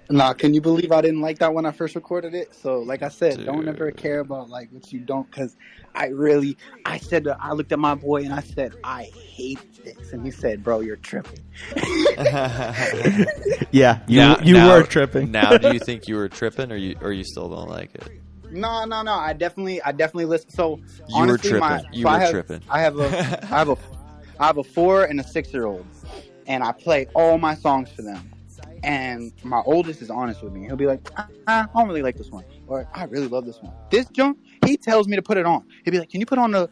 Nah, can you believe I didn't like that when I first recorded it? So, like I said, Dude. Don't ever care about like what you don't, because I looked at my boy and I said, I hate this, and he said, bro, you're tripping. Yeah, you were tripping. Now, do you think you were tripping, or you still don't like it? No. I definitely listen. So You were tripping. Tripping. I have a 4 and a 6-year-old, and I play all my songs for them. And my oldest is honest with me. He'll be like, I don't really like this one, or I really love this one. This junk, he tells me to put it on. He'll be like, can you put on the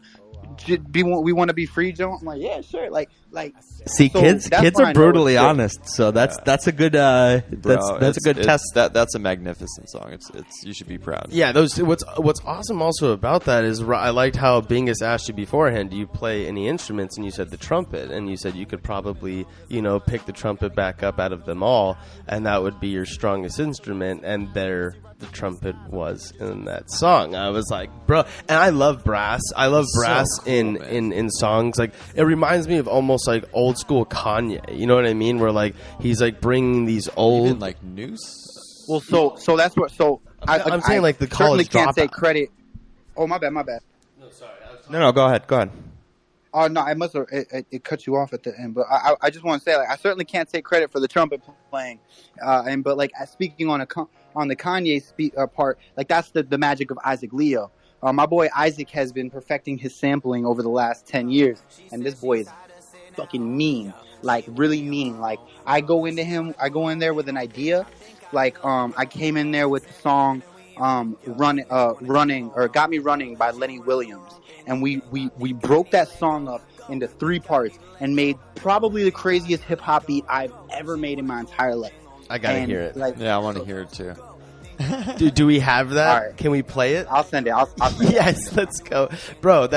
We Want to Be Free junk? I'm like, yeah, sure. Like. See, so kids are brutally honest, so that's a good that's a good test. That's a magnificent song. It's you should be proud. Yeah, what's awesome also about that is I liked how Bingus asked you beforehand, do you play any instruments, and you said the trumpet, and you said you could probably pick the trumpet back up out of them all, and that would be your strongest instrument, and the trumpet was in that song. I was like, bro, and I love brass. I love brass so cool, in songs. Like, it reminds me of almost like old school Kanye. You know what I mean? Where like he's like bringing these old even like Noose. Well, so that's what. So I'm saying like the college certainly can't dropout. take credit. Oh, my bad. No, sorry. No, go ahead. Oh no, I must have it cut you off at the end, but I just want to say, like, I certainly can't take credit for the trumpet playing, but like speaking on the Kanye part, like that's the magic of Isaac Leo. My boy Isaac has been perfecting his sampling over the last 10 years, and this boy is fucking mean. like really mean. Like I go in there with an idea. Like I came in there with the song running or Got Me Running by Lenny Williams, and we broke that song up into 3 parts and made probably the craziest hip hop beat I've ever made in my entire life. I gotta hear it. Like, Yeah, I want to hear it too. Do we have that? All right. Can we play it? I'll send it. I'll send it. Yes, let's go, bro.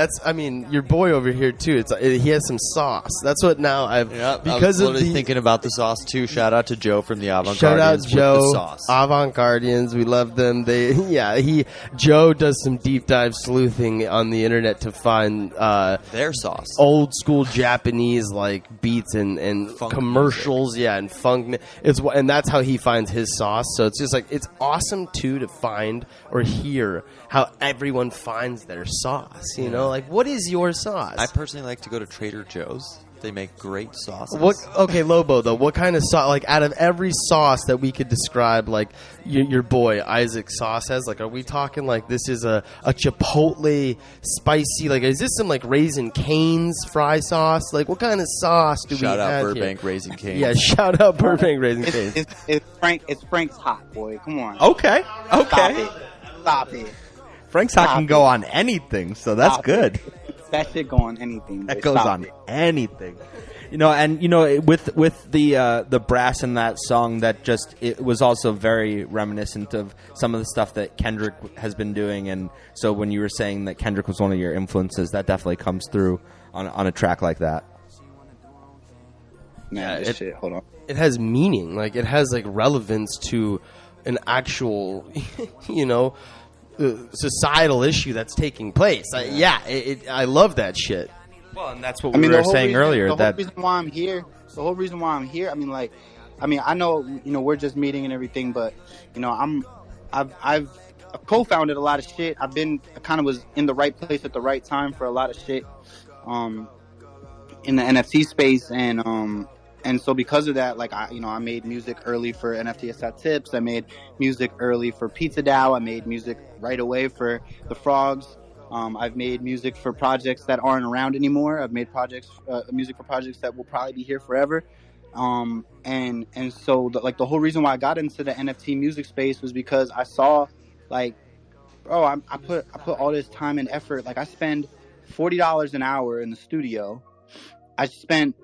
Your boy over here too. He has some sauce. That's what now I've I because was of literally the thinking about the sauce too. Shout out to Joe from the Avant shout out Guardians with Joe, the sauce. Avant Guardians. We love them. Joe does some deep dive sleuthing on the internet to find Their sauce. old school Japanese like beats and Funk commercials, and funk. And that's how he finds his sauce. So it's just like it's awesome too to find or hear how everyone finds their sauce. You know, like what is your sauce? I personally like to go to Trader Joe's. They make great sauces. Okay, Lobo though. What kind of sauce? Like out of every sauce that we could describe, like your boy Isaac's sauce has. Like, are we talking like this is a chipotle spicy? Like, is this some like Raisin Cane's fry sauce? Like, what kind of sauce do Shout we out have Burbank here? Raisin Cane's. Yeah, shout out Burbank Raisin Cane's. It's Frank's hot, boy. Come on. Okay. Stop it. Frank's hot can go on anything, so that's Stop good. That shit go on anything. That boy. goes Stop on it. anything. With the brass in that song, it was also very reminiscent of some of the stuff that Kendrick has been doing. And so when you were saying that Kendrick was one of your influences, that definitely comes through on a track like that. Shit. Hold on. It has meaning. Like it has like relevance to an actual, societal issue that's taking place. I love that shit. Well, and that's what we were saying earlier. The whole reason why I'm here. I know we're just meeting and everything, but I've co-founded a lot of shit. I kind of was in the right place at the right time for a lot of shit, in the NFT space, and so because of that, like I made music early for NFTS Tips. I made music early for Pizza DAO. I made music right away for the Frogs. I've made music for projects that aren't around anymore. I've made music for projects that will probably be here forever. And so the whole reason why I got into the NFT music space was because I saw, like, bro, I put all this time and effort. Like I spend $40 an hour in the studio. I spent,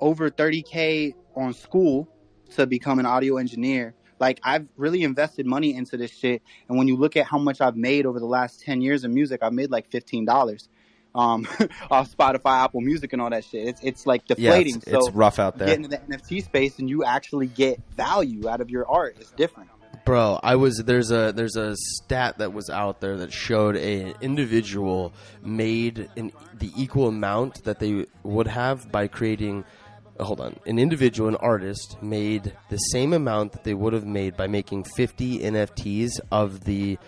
over $30K on school to become an audio engineer. Like, I've really invested money into this shit. And when you look at how much I've made over the last 10 years of music, I've made like $15 off Spotify, Apple Music, and all that shit. It's like deflating. Yeah, it's rough out there. Get into the NFT space and you actually get value out of your art. It's different. Bro, there's a stat that was out there that showed an individual made the equal amount that they would have by creating. An individual, an artist, made the same amount that they would have made by making 50 NFTs of the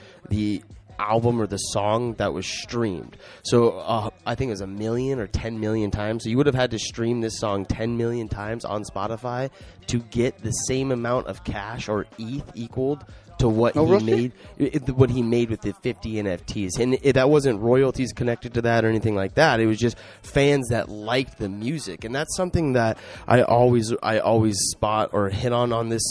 album or the song that was streamed. So I think it was 1 million or 10 million times. So you would have had to stream this song 10 million times on Spotify to get the same amount of cash or ETH equaled to what made with the 50 NFTs. And that wasn't royalties connected to that or anything like that. It was just fans that liked the music. And that's something that I always spot or hit on this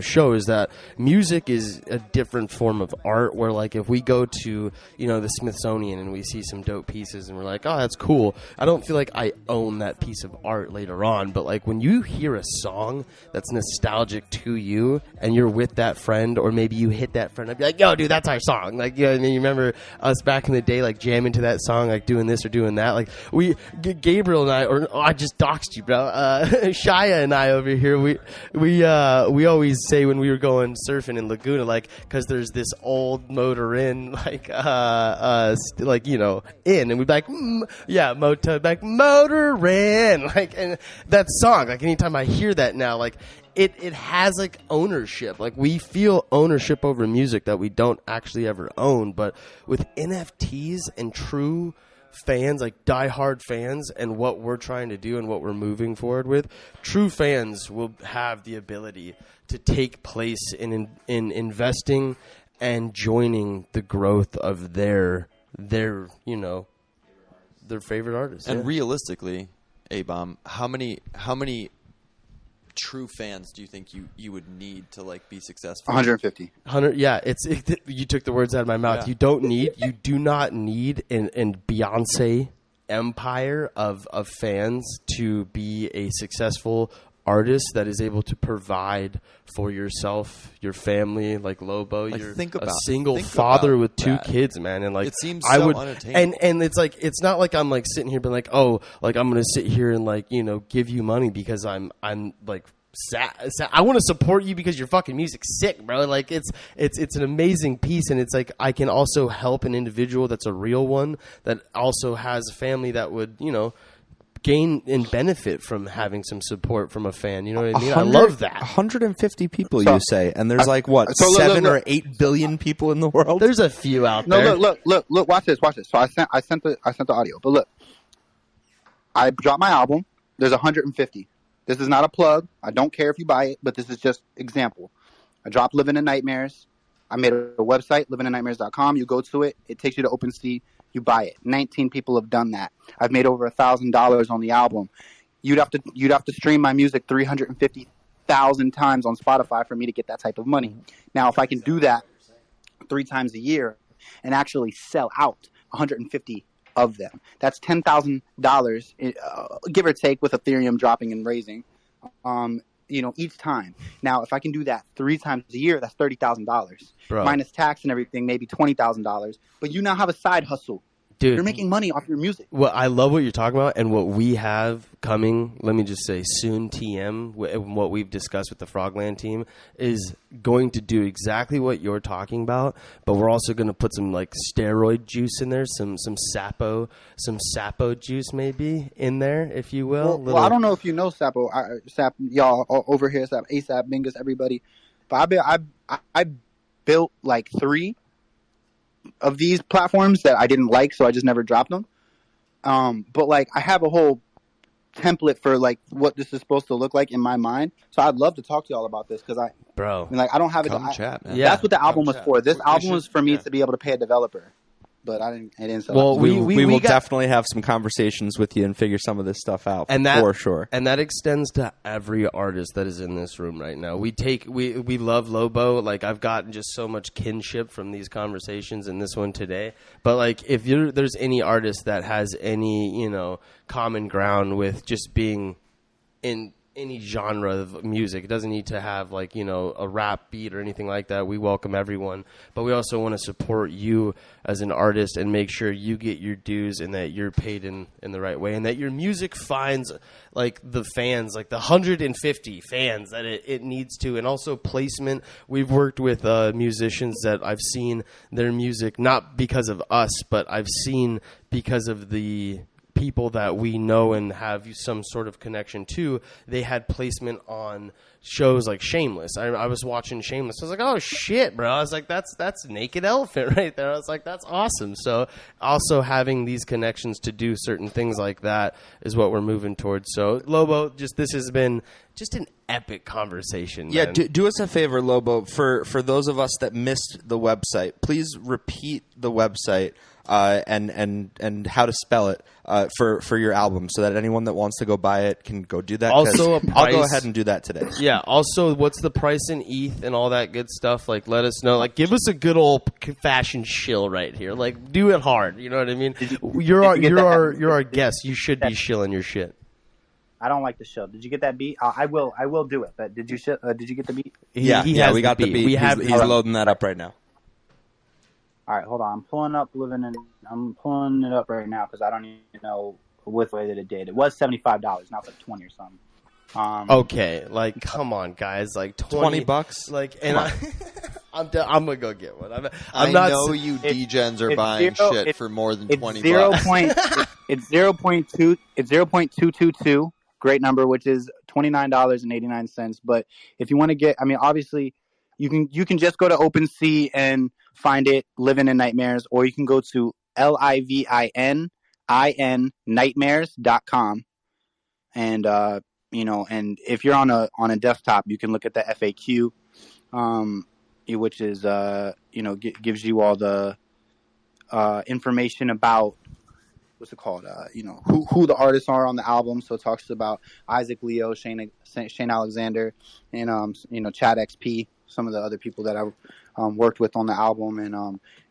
show, is that music is a different form of art, where like if we go to the Smithsonian and we see some dope pieces and we're like, oh, that's cool, I don't feel like I own that piece of art later on. But like when you hear a song that's nostalgic to you and you're with that friend, or maybe you hit that friend, I'd be like, yo dude, that's our song. Like, and then you remember us back in the day, like jamming to that song, like doing this or doing that. Like Gabriel and I just doxed you, bro. Shia and I over here, we always say when we were going surfing in Laguna, like, because there's this old motor in, like, in, and we'd be like, motor in, like, and that song, like, anytime I hear that now, like, it has, like, ownership. Like, we feel ownership over music that we don't actually ever own. But with NFTs and true fans, like diehard fans, and what we're trying to do and what we're moving forward with, true fans will have the ability to take place in investing and joining the growth of their favorite artists. And realistically, A-Bomb, how many true fans do you think you would need to like be successful? 150. 100. Yeah, you took the words out of my mouth. Yeah. You do not need an Beyonce empire of fans to be a successful artist that is able to provide for yourself, your family, like Lobo. Like, you're think a about- single think father about with 2 that. kids, man, and like It seems I so would, unattainable. and it's like it's not like I'm like sitting here being like, oh, like I'm gonna sit here and like give you money because I'm like. I want to support you because your fucking music's sick, bro. Like it's an amazing piece, and it's like I can also help an individual that's a real one that also has a family that would gain and benefit from having some support from a fan. You know what I mean? I love that. 150 people, So- you say, and there's like what So look, 7 look. or 8 billion people in the world. There's a few out there. No, look, watch this. So I sent the audio, but look, I dropped my album. There's 150. This is not a plug. I don't care if you buy it, but this is just example. I dropped Living in Nightmares. I made a website, livinginnightmares.com. You go to it. It takes you to OpenSea. You buy it. 19 people have done that. I've made over $1,000 on the album. You'd have to stream my music 350,000 times on Spotify for me to get that type of money. Now, if I can do that 3 times a year and actually sell out 150 of them, that's $10,000, give or take, with Ethereum dropping and raising, each time. Now, if I can do that 3 times a year, that's $30,000 minus tax and everything, maybe $20,000. But you now have a side hustle. Dude, you're making money off your music. Well, I love what you're talking about, and what we have coming, let me just say, soon TM, what we've discussed with the Frogland team, is going to do exactly what you're talking about, but we're also going to put some, like, steroid juice in there, some Sapo juice maybe in there, if you will. Well, I don't know if you know Sapo, y'all over here, Sapo, ASAP, Bingus, everybody, but I built, like, 3 of these platforms that I didn't like, so I just never dropped them. But like I have a whole template for like what this is supposed to look like in my mind. So I'd love to talk to y'all about this because I don't have it. Chat, man. Yeah. That's what the album was chat. for. This album should- was for me yeah. to be able to pay a developer, but I didn't. Sell Well, it. we will got- definitely have some conversations with you and figure some of this stuff out for sure. And that extends to every artist that is in this room right now. We love Lobo. Like I've gotten just so much kinship from these conversations and this one today. But like if there's any artist that has any, common ground with just being in any genre of music, it doesn't need to have like, a rap beat or anything like that. We welcome everyone, but we also want to support you as an artist and make sure you get your dues and that you're paid in the right way and that your music finds like the fans, like the 150 fans that it needs to, and also placement. We've worked with musicians that I've seen their music, not because of us, but I've seen because of the people that we know and have some sort of connection to. They had placement on shows like Shameless. I was watching Shameless. I was like, oh shit, bro. I was like, that's Naked Elephant right there. I was like, that's awesome. So also having these connections to do certain things like that is what we're moving towards. So Lobo, this has been just an epic conversation. Yeah, man. do us a favor, Lobo. For those of us that missed the website, please repeat the website and how to spell it for your album, so that anyone that wants to go buy it can go do that. Also, I'll go ahead and do that today. Yeah. Also, what's the price in ETH and all that good stuff? Like, let us know. Like, give us a good old fashion shill right here. Like, do it hard. You know what I mean? You're our guest. You should be shilling your shit. I don't like the show. Did you get that beat? I will do it. But did you get the beat? He has we got the beat. He's loading that up right now. All right, hold on. I'm pulling it up right now because I don't even know which way that it did. It was $75. Now it's like 20 or something. Okay, like come on, guys, like $20. Like, and I'm gonna go get one. I not. know you degens are it's buying zero- shit it's- for more than It's 20 zero bucks. point. It's 0.2. It's 0.222. Great number, which is $29.89. But if you want to get, obviously, you can just go to OpenSea and find it, Living in Nightmares, or you can go to LIVININ nightmares.com. And and if you're on a desktop, you can look at the FAQ, which is gives you all the information about what's it called? Who the artists are on the album. So it talks about Isaac Leo, Shane Alexander, and Chad XP, some of the other people that I worked with on the album,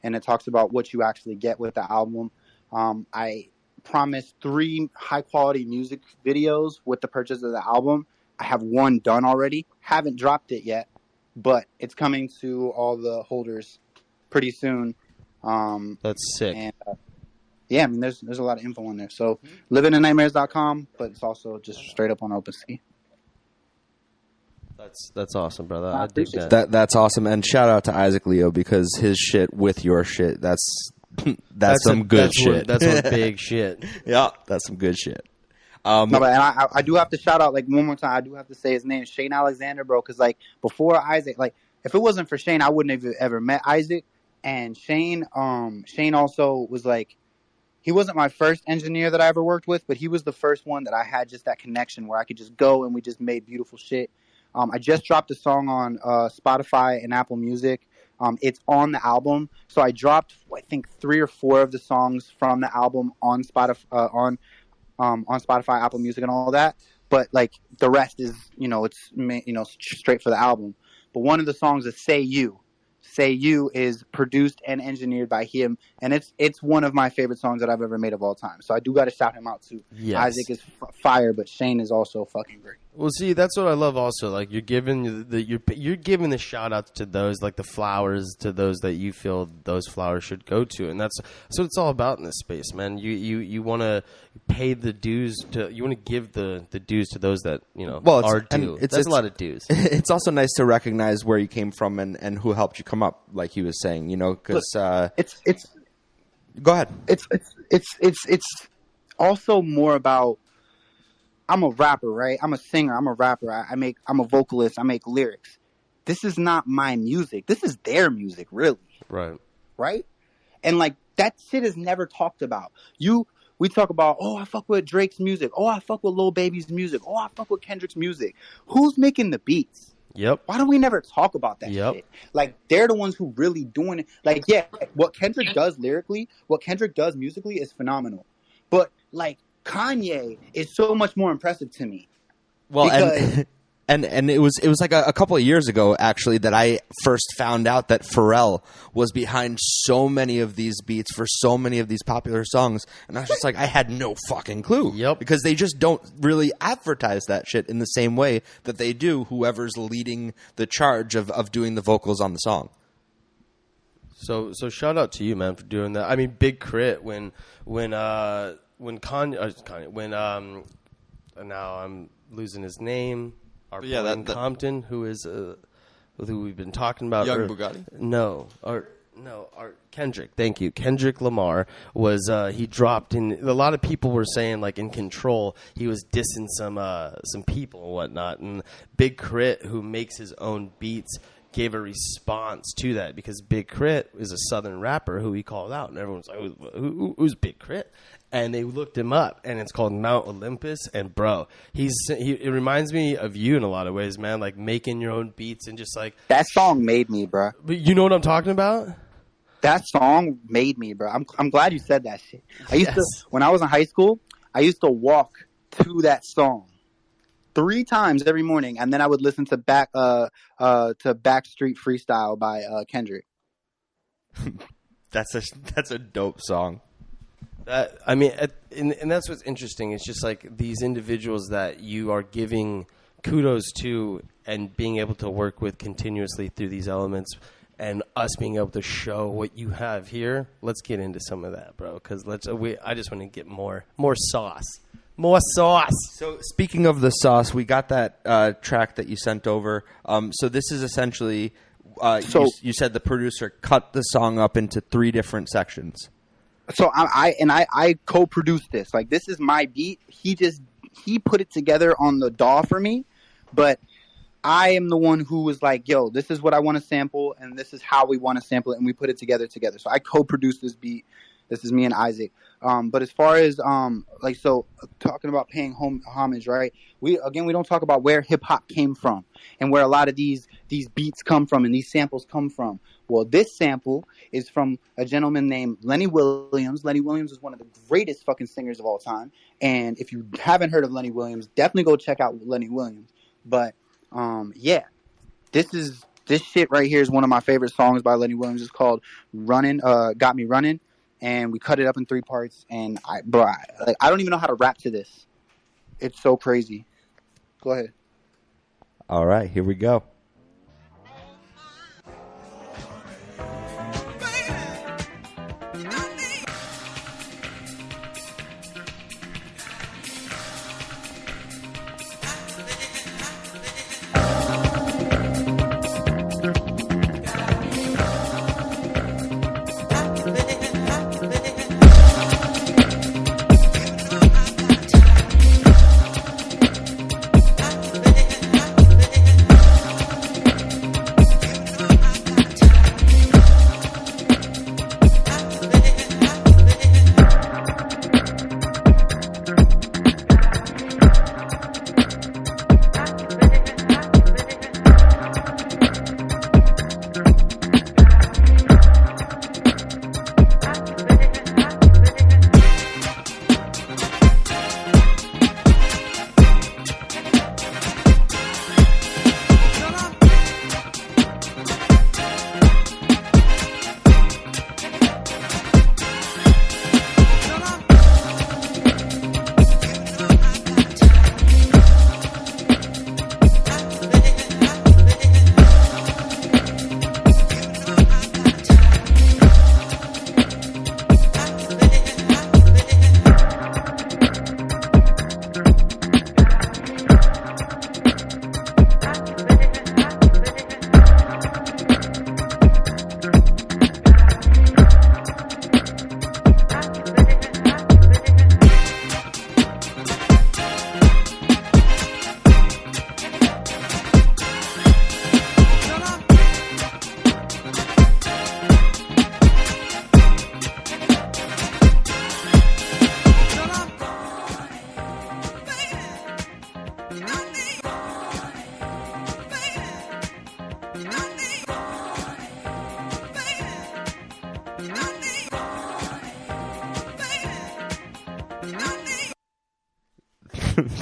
and it talks about what you actually get with the album. I promised 3 high quality music videos with the purchase of the album. I have 1 done already. Haven't dropped it yet, but it's coming to all the holders pretty soon. That's sick. And yeah, I mean, there's a lot of info on there. So livinginnightmares.com, but it's also just straight up on OpenSea. That's awesome, brother. I dig that. That's awesome, and shout out to Isaac Leo because his shit with your shit. That's some good shit. That's some big shit. Yeah, that's some good shit. No, but and I do have to shout out, like, one more time. I do have to say his name, Shane Alexander, bro. Because, like, before Isaac, like, if it wasn't for Shane, I wouldn't have ever met Isaac. And Shane also was like, he wasn't my first engineer that I ever worked with, but he was the first one that I had just that connection where I could just go and we just made beautiful shit. I just dropped a song on Spotify and Apple Music. It's on the album, so I dropped, I think, 3 or 4 of the songs from the album on Spotify, on Spotify, Apple Music, and all that. But like the rest is, it's straight for the album. But one of the songs is "Say You." "Say You" is produced and engineered by him, and it's one of my favorite songs that I've ever made of all time. So I do got to shout him out too. Yes. Isaac is fire, but Shane is also fucking great. Well, see, that's what I love. Also, like you're giving the shout outs to those, like the flowers to those that you feel those flowers should go to, and that's what it's all about in this space, man. You want to pay the dues you want to give the dues to those that are due. That's a lot of dues. It's also nice to recognize where you came from and who helped you come up, like he was saying, because it's. Go ahead. It's also more about. I'm a rapper, right? I'm a singer. I'm a rapper. I'm a vocalist. I make lyrics. This is not my music. This is their music, really. Right. Right? And like that shit is never talked about. We talk about, oh, I fuck with Drake's music. Oh, I fuck with Lil Baby's music. Oh, I fuck with Kendrick's music. Who's making the beats? Yep. Why don't we never talk about that shit? Like, they're the ones who really doing it. Like, yeah, what Kendrick does lyrically, what Kendrick does musically is phenomenal. But, like, Kanye is so much more impressive to me. Well, and it was like a couple of years ago, actually, that I first found out that Pharrell was behind so many of these beats for so many of these popular songs. And I was just like, I had no fucking clue. Yep. Because they just don't really advertise that shit in the same way that they do whoever's leading the charge of doing the vocals on the song. So shout out to you, man, for doing that. I mean, Big Crit when now I'm losing his name. Our boy in Compton, who we've been talking about. Young Bugatti? No, our Kendrick. Thank you, Kendrick Lamar was. He dropped in. A lot of people were saying, like, in Control, he was dissing some people and whatnot. And Big Crit, who makes his own beats, gave a response to that because Big Crit is a Southern rapper who he called out, and everyone's like, "Who's Big Crit?" And they looked him up, and it's called Mount Olympus. And bro, it reminds me of you in a lot of ways, man. Like making your own beats and just like that song made me, bro. But you know what I'm talking about? That song made me, bro. I'm glad you said that shit. I used to, when I was in high school, I used to walk to that song 3 times every morning, and then I would listen to Backstreet Freestyle by Kendrick. That's a dope song. And that's what's interesting. It's just like these individuals that you are giving kudos to and being able to work with continuously through these elements and us being able to show what you have here. Let's get into some of that, bro, because I just want to get more sauce. More sauce. So speaking of the sauce, we got that track that you sent over. So this is essentially, you said the producer cut the song up into 3 different sections. So I co-produced this. Like, this is my beat. He put it together on the DAW for me, but I am the one who was like, yo, this is what I want to sample, and this is how we want to sample it, and we put it together. So I co-produced this beat. This is me and Isaac. But as far as talking about paying homage, right? We don't talk about where hip hop came from and where a lot of these beats come from and these samples come from. Well, this sample is from a gentleman named Lenny Williams. Lenny Williams is one of the greatest fucking singers of all time. And if you haven't heard of Lenny Williams, definitely go check out Lenny Williams. But yeah, this shit right here is one of my favorite songs by Lenny Williams. It's called "Running," "Got Me Running," and we cut it up in 3 parts. And I don't even know how to rap to this. It's so crazy. Go ahead. All right, here we go.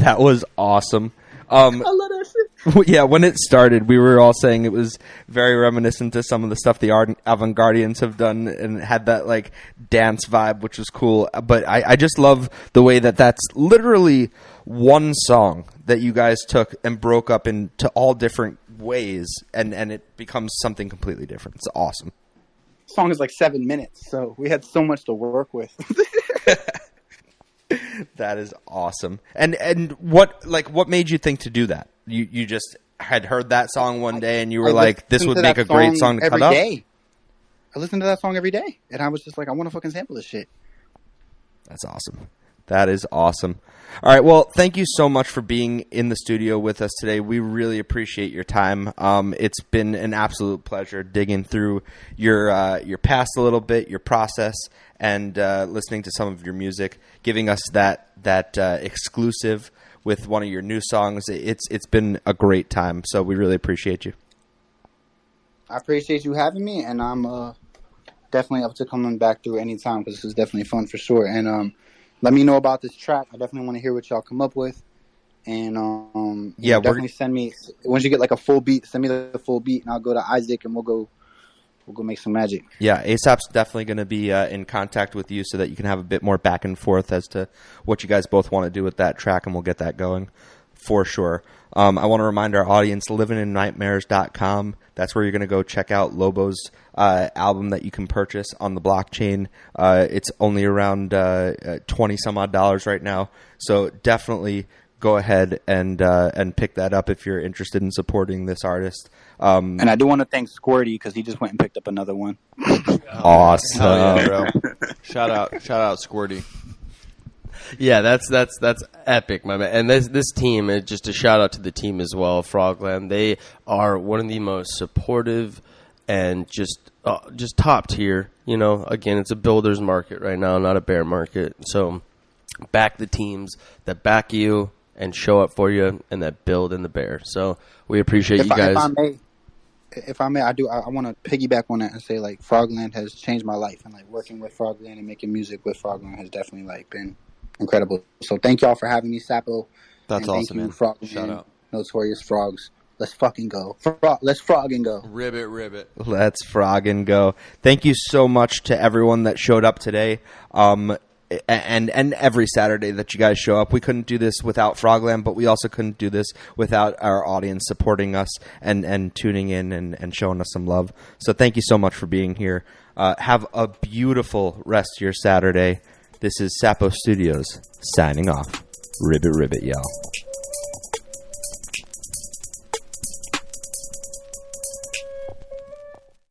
That was awesome. I love that shit. Yeah, when it started, we were all saying it was very reminiscent to some of the stuff the Avant-Gardians have done, and had that like dance vibe, which was cool. But I just love the way that that's literally one song that you guys took and broke up into all different ways, and it becomes something completely different. It's awesome. The song is like 7 minutes, so we had so much to work with. That is awesome. And what made you think to do that? You just had heard that song one day and you were like, this would make a great song to cut up? I listen to that song every day, and I was just like, I want to fucking sample this shit. That's awesome. That is awesome. All right, well, thank you so much for being in the studio with us today. We really appreciate your time. It's been an absolute pleasure digging through your past a little bit, your process, and listening to some of your music, giving us that exclusive with one of your new songs. It's been a great time, so we really appreciate you. I appreciate you having me, and I'm definitely up to coming back through any time, because this is definitely fun for sure. And let me know about this track. I definitely want to hear what y'all come up with. And definitely send me, once you get like a full beat, send me the full beat, and I'll go to Isaac and we'll go make some magic. Yeah, ASAP's definitely going to be in contact with you so that you can have a bit more back and forth as to what you guys both want to do with that track, and we'll get that going for sure. I want to remind our audience, livinginnightmares.com. That's where you're going to go check out Lobo's album that you can purchase on the blockchain. It's only around $20 some odd right now, so definitely go ahead and pick that up if you're interested in supporting this artist. And I do want to thank Squirty, because he just went and picked up another one. Awesome. Oh, yeah, bro. Shout out Squirty. Yeah, that's epic, my man. And this team, just a shout out to the team as well, Frogland. They are one of the most supportive and just top tier. You know, again, it's a builder's market right now, not a bear market. So back the teams that back you and show up for you and that build in the bear. So we appreciate you guys. if I may, I want to piggyback on that and say like Frogland has changed my life, and like working with Frogland and making music with Frogland has definitely like been incredible. So thank y'all for having me, Sapo. That's and awesome, man. Frogland, Shout out. Notorious Frogs. Let's fucking go. Let's frog and go. Ribbit. Let's frog and go. Thank you so much to everyone that showed up today. And every Saturday that you guys show up. We couldn't do this without Frogland, but we also couldn't do this without our audience supporting us and tuning in and showing us some love. So thank you so much for being here. Have a beautiful rest of your Saturday. This is Sapo Studios signing off. Ribbit, y'all.